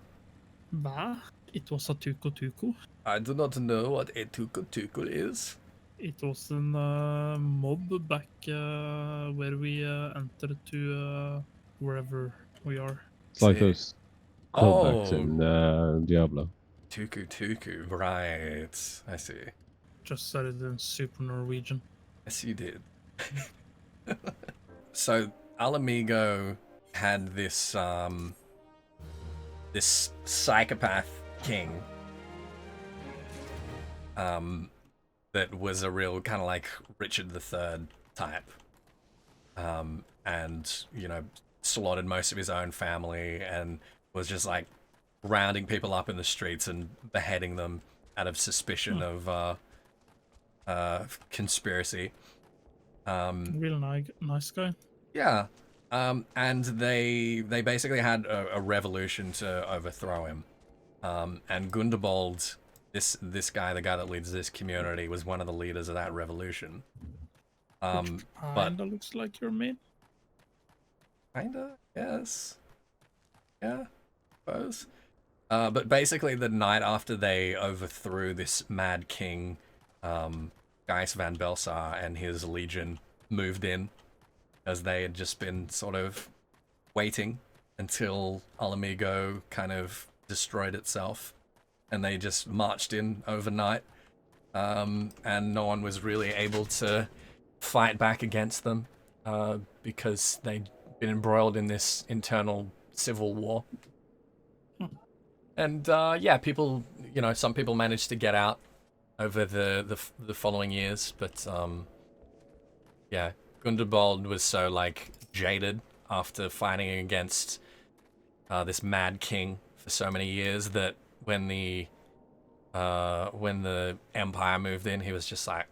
Bah? It was a tuko. I do not know what a tukul is. It was a mob back where we entered to wherever we are. It's like See. those callbacks Oh. in Diablo. Tuku. Right. I see. Just said it in super Norwegian. Yes, you did. So, Alamigo had this, this psychopath king, that was a real kind of like Richard III type, and, you know, slaughtered most of his own family and was just like rounding people up in the streets and beheading them out of suspicion of, conspiracy. Real nice guy. Yeah. And they basically had a revolution to overthrow him. And Gundebald, this guy, the guy that leads this community, was one of the leaders of that revolution. But Kinda looks like your mate. kinda, yes. Yeah, suppose. But basically the night after they overthrew this mad king, Gaius van Belsar and his legion moved in, as they had just been sort of waiting until Alamigo kind of destroyed itself, and they just marched in overnight, and no one was really able to fight back against them because they'd been embroiled in this internal civil war. And yeah, people, you know, some people managed to get out over the following years, but yeah, Gundobald was so like jaded after fighting against this mad king for so many years that when the Empire moved in, he was just like,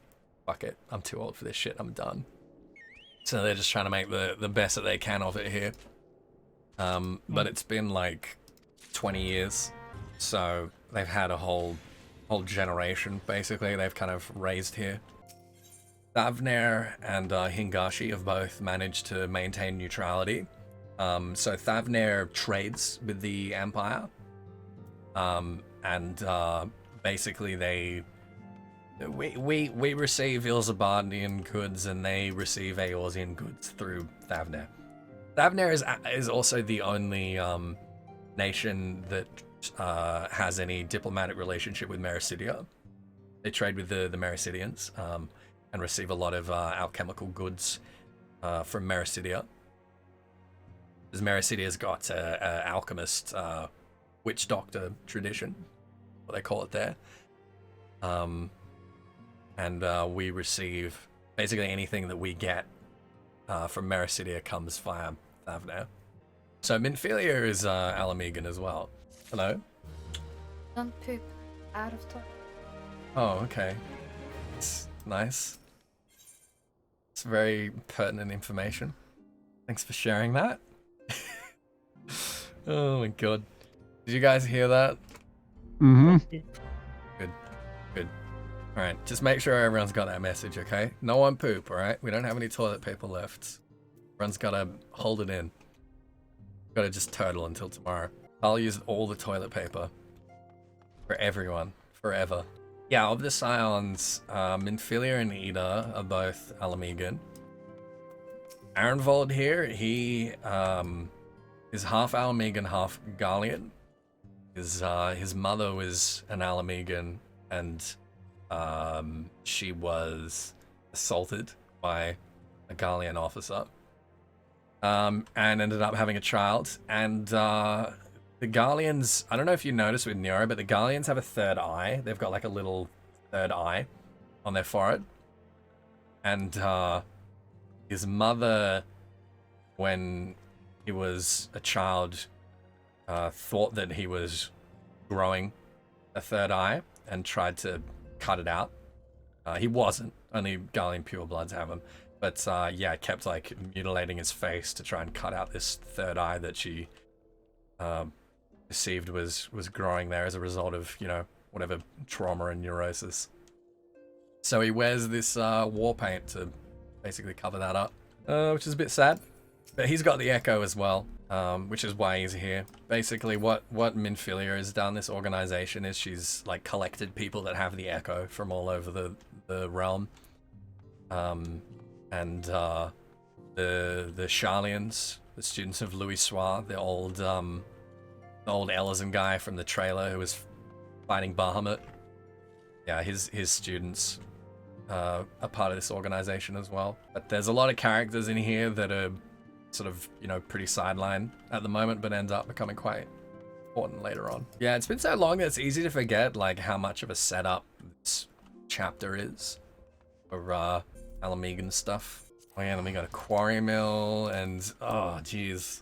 fuck it, I'm too old for this shit, I'm done. So they're just trying to make the best that they can of it here. But it's been like 20 years, so they've had a whole generation, basically, they've kind of raised here. Thavnair and Hingashi have both managed to maintain neutrality. So Thavnair trades with the Empire, and basically we receive Ilzabardian goods and they receive Eorzean goods through Thavnair. Thavnair is also the only nation that has any diplomatic relationship with Mericidia. They trade with the Mericidians and receive a lot of alchemical goods from Mericidia. Because Mericidia's got an alchemist witch doctor tradition, what they call it there. And we receive basically anything that we get from Mericidia comes via Thavnair. So Minfilia is Alamegan as well. Hello? Don't poop out of toilet. Oh, okay. It's nice. It's very pertinent information. Thanks for sharing that. Oh my god. Did you guys hear that? Mm-hmm. Good. Alright, just make sure everyone's got that message, okay? No one poop, alright? We don't have any toilet paper left. Everyone's gotta hold it in. Gotta just turtle until tomorrow. I'll use all the toilet paper. For everyone. Forever. Yeah, of the Scions, Minfilia and Ida are both Alamegan. Arenvold here, he is half Alamegan, half Garlean. His mother was an Alamegan, and she was assaulted by a Garlean officer, and ended up having a child. And the Garleans, I don't know if you noticed with Nero, but the Garleans have a third eye. They've got like a little third eye on their forehead. And his mother, when he was a child, thought that he was growing a third eye and tried to cut it out. He wasn't. Only Garlean purebloods have them. But yeah, kept like mutilating his face to try and cut out this third eye that she perceived was growing there as a result of, you know, whatever trauma and neurosis. So he wears this war paint to basically cover that up, which is a bit sad. But he's got the Echo as well, which is why he's here. Basically, what Minfilia has done, this organization, is she's like collected people that have the Echo from all over the realm. And the Sharlians, the students of Louis Soir, the old Ellison guy from the trailer who was fighting Bahamut. Yeah, his students are part of this organization as well. But there's a lot of characters in here that are sort of, you know, pretty sidelined at the moment, but end up becoming quite important later on. Yeah, it's been so long that it's easy to forget like how much of a setup this chapter is for Alamegan stuff. Oh yeah, then we got a quarry mill and oh geez.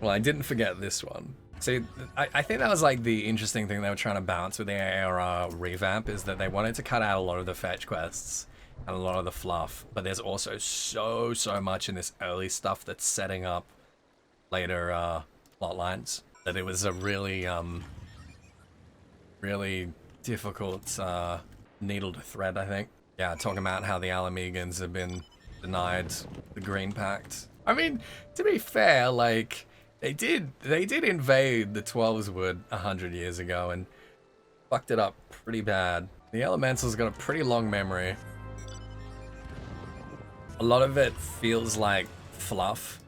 Well, I didn't forget this one. See, I think that was like the interesting thing they were trying to balance with the ARR Revamp, is that they wanted to cut out a lot of the fetch quests and a lot of the fluff, but there's also so much in this early stuff that's setting up later plot lines that it was a really difficult needle to thread, I think. Yeah, talking about how the Alamegans have been denied the Green Pact. I mean, to be fair, like they did invade the Twelveswood 100 years ago and fucked it up pretty bad. The Elemental's got a pretty long memory. A lot of it feels like fluff.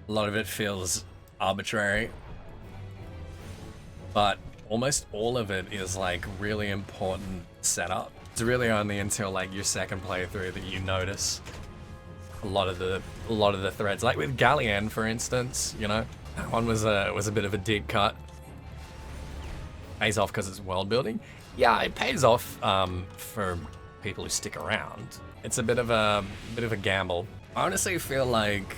A lot of it feels arbitrary. But almost all of it is like really important setup. It's really only until like your second playthrough that you notice a lot of the threads. Like with Galleon, for instance, you know, that one was a bit of a deep cut. Pays off because it's world building. Yeah, it pays off for people who stick around. It's a bit of a gamble. I honestly feel like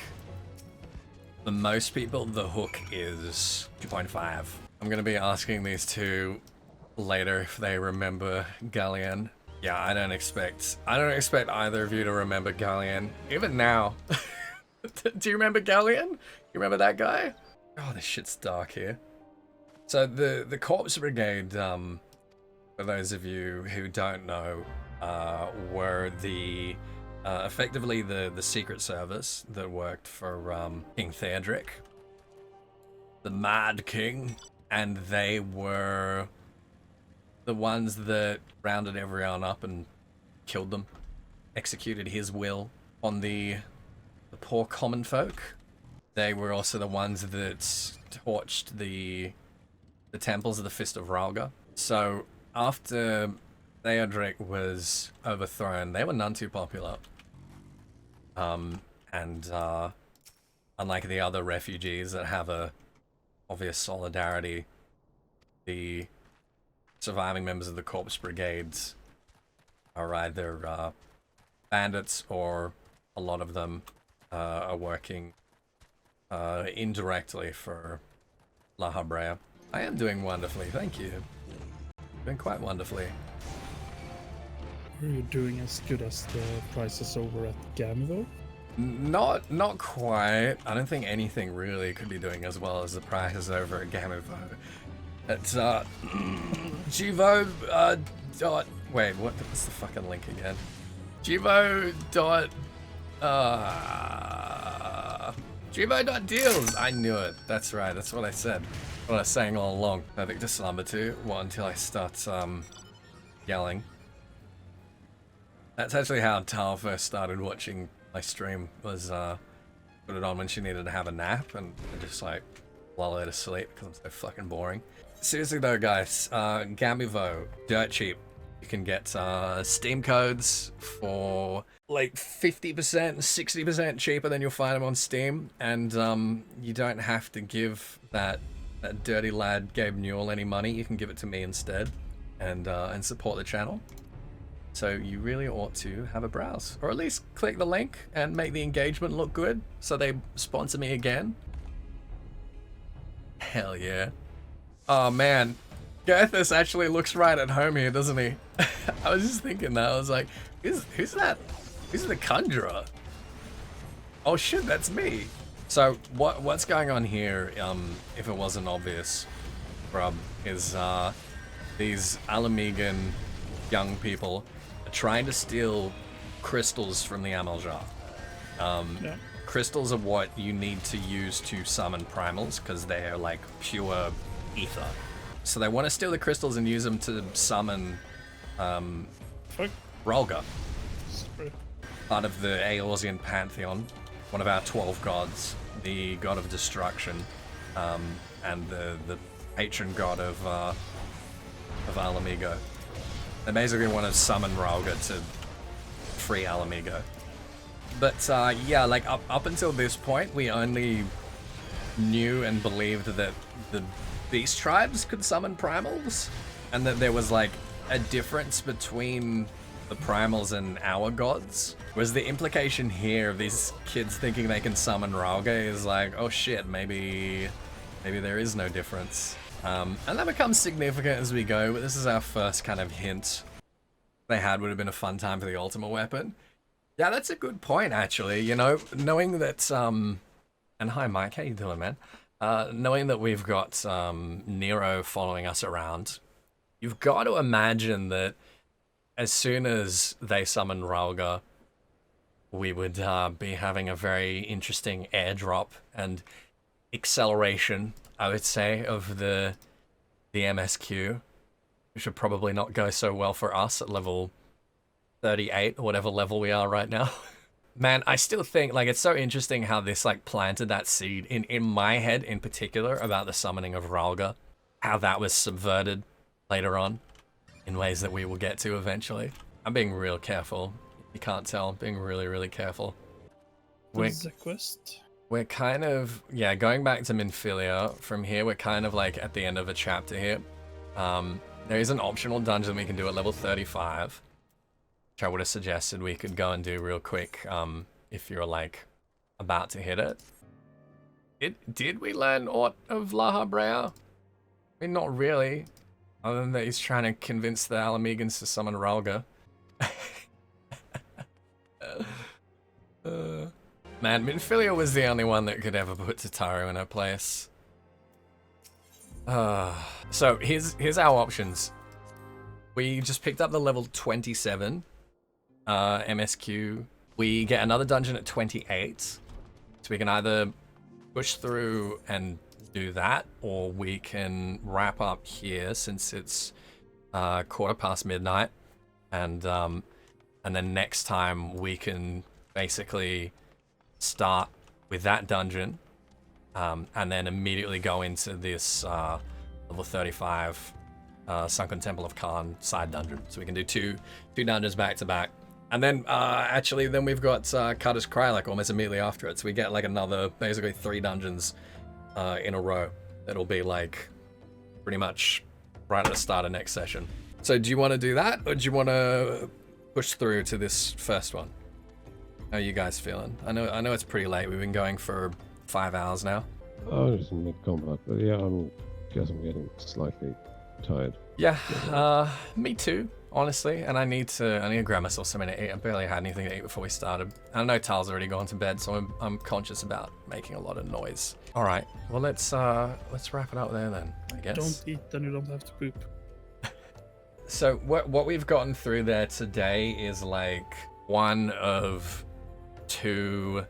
for most people, the hook is 2.5. I'm gonna be asking these two later if they remember Galleon. Yeah, I don't expect either of you to remember Galleon. Even now. Do you remember Galleon? You remember that guy? Oh, this shit's dark here. So the Corpse Brigade, for those of you who don't know, were the effectively the Secret Service that worked for King Theodric, the Mad King, and they were the ones that rounded everyone up and killed them, executed his will on the poor common folk. They were also the ones that torched the temples of the Fist of Ralga. So after Theodric was overthrown, they were none too popular. Unlike the other refugees that have a obvious solidarity, the surviving members of the Corpse Brigades are either bandits, or a lot of them are working indirectly for La Habrea. I am doing wonderfully, thank you. Doing quite wonderfully. Are you doing as good as the prices over at Gamivo? Not quite. I don't think anything really could be doing as well as the prices over at Gamivo. It's Givo dot wait, what's the fucking link again? Givo dot Givo.deals. I knew it. That's right. That's what I said. What I was saying all along. Perfect to slumber to. Well, until I start yelling. That's actually how Tal first started watching my stream. Was put it on when she needed to have a nap, and I just like lull her to sleep because I'm so fucking boring. Seriously though, guys, Gamivo, dirt cheap. You can get Steam codes for like 50%, 60% cheaper than you'll find them on Steam, and you don't have to give that dirty lad Gabe Newell any money. You can give it to me instead, and support the channel. So you really ought to have a browse, or at least click the link and make the engagement look good, so they sponsor me again. Hell yeah. Oh man, Ethys actually looks right at home here, doesn't he? I was just thinking that. I was like, who's that? Who's the conjurer? Oh shit, that's me. So what's going on here, if it wasn't obvious, Rob, is these Alamegan young people are trying to steal crystals from the Amaljar. Yeah. Crystals are what you need to use to summon primals, because they're like pure ether. So they want to steal the crystals and use them to summon Fuck. Ralga, Sorry. part of the Eorzean pantheon, one of our 12 gods, the god of destruction, and the patron god of Alamigo. They basically want to summon Ralga to free Alamigo. But yeah, like up until this point, we only knew and believed that the beast tribes could summon primals, and that there was like a difference between the primals and our gods. Whereas the implication here of these kids thinking they can summon Ralga is like, oh shit, maybe there is no difference. And that becomes significant as we go, but this is our first kind of hint. They had would have been a fun time for the ultimate weapon. Yeah, that's a good point, actually. You know, knowing that, and hi Mike, how you doing, man? Knowing that we've got Nero following us around, you've got to imagine that as soon as they summon Ralga, we would be having a very interesting airdrop and acceleration, I would say, of the MSQ, which would probably not go so well for us at level 38 or whatever level we are right now. Man, I still think, like, it's so interesting how this, like, planted that seed in my head in particular about the summoning of Ralga, how that was subverted later on in ways that we will get to eventually. I'm being real careful. You can't tell. I'm being really, really careful. What is the quest? We're kind of, yeah, going back to Minfilia. From here, we're kind of, like, at the end of a chapter here. There is an optional dungeon we can do at level 35. which I would have suggested we could go and do real quick if you're like about to hit it. Did we learn aught of Laha Brea? I mean, not really. Other than that he's trying to convince the Alamegans to summon Ralga. Man, Minfilia was the only one that could ever put Tataru in her place. So here's our options. We just picked up the level 27 MSQ. We get another dungeon at 28. So we can either push through and do that, or we can wrap up here since it's midnight, and then next time we can basically start with that dungeon, and then immediately go into this level 35 Sunken Temple of Khan side dungeon. So we can do two dungeons back to back. And then, actually, then we've got Cutter's Cry, like, almost immediately after it. So we get, like, another, basically, 3 dungeons in a row. It'll be, like, pretty much right at the start of next session. So do you want to do that, or do you want to push through to this first one? How are you guys feeling? I know it's pretty late. We've been going for 5 hours now. I was in mid-combat, but yeah, guess I'm getting slightly tired. Yeah, me too. Honestly, and I need to grab myself something to eat. I barely had anything to eat before we started. I know Tal's already gone to bed, so I'm conscious about making a lot of noise. All right, well let's wrap it up there then, I guess. Don't eat, then you don't have to poop. So what we've gotten through there today is like one of 2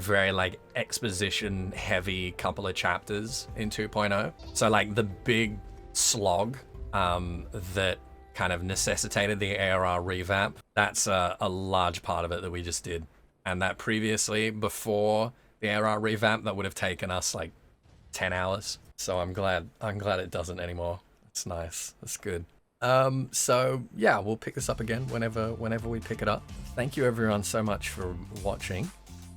very like exposition heavy couple of chapters in 2.0. So like the big slog that kind of necessitated the ARR Revamp. That's a large part of it that we just did. And that previously, before the ARR Revamp, that would have taken us like 10 hours. So I'm glad it doesn't anymore. It's nice. That's good. So yeah, we'll pick this up again whenever we pick it up. Thank you everyone so much for watching.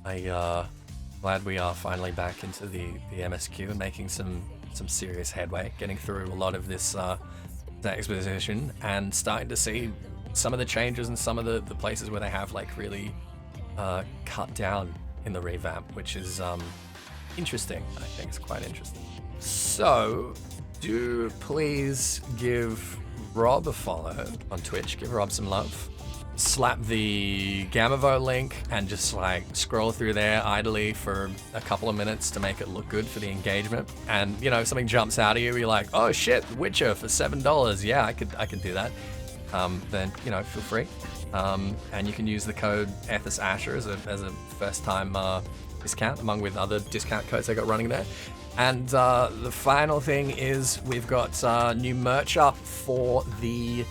Glad we are finally back into the MSQ and making some serious headway, getting through a lot of this exposition and starting to see some of the changes and some of the places where they have like really cut down in the revamp, which is interesting. I think it's quite interesting. So do please give Rob a follow on Twitch. Give Rob some love. Slap the Gamavo link and just like scroll through there idly for a couple of minutes to make it look good for the engagement. And you know, if something jumps out at you, you're like, oh shit, Witcher for $7. Yeah, I could do that. Then you know, feel free. And you can use the code Ethys Asher as a first time discount, among with other discount codes I got running there. And the final thing is we've got new merch up for the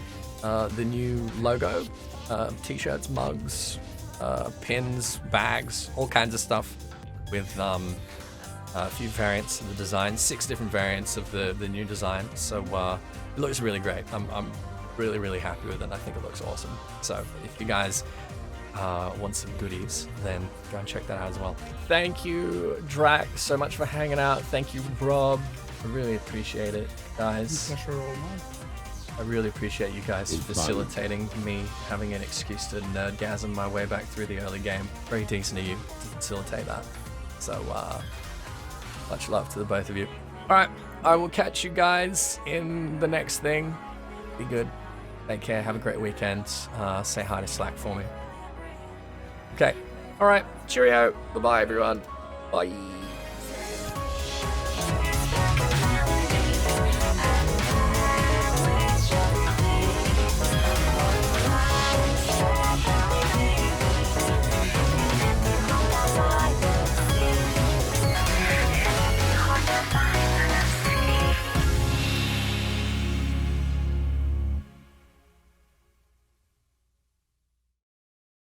new logo. T-shirts, mugs, pins, bags, all kinds of stuff with a few variants of the design, 6 different variants of the new design. So it looks really great. I'm really, really happy with it. I think it looks awesome. So if you guys want some goodies, then go and check that out as well. Thank you, Drac, so much for hanging out. Thank you, Rob. I really appreciate it, guys. Pleasure all mine. I really appreciate you guys facilitating me having an excuse to nerdgasm my way back through the early game. Very decent of you to facilitate that. So, much love to the both of you. Alright, I will catch you guys in the next thing. Be good. Take care. Have a great weekend. Say hi to Slack for me. Okay. Alright. Cheerio. Bye-bye, everyone. Bye.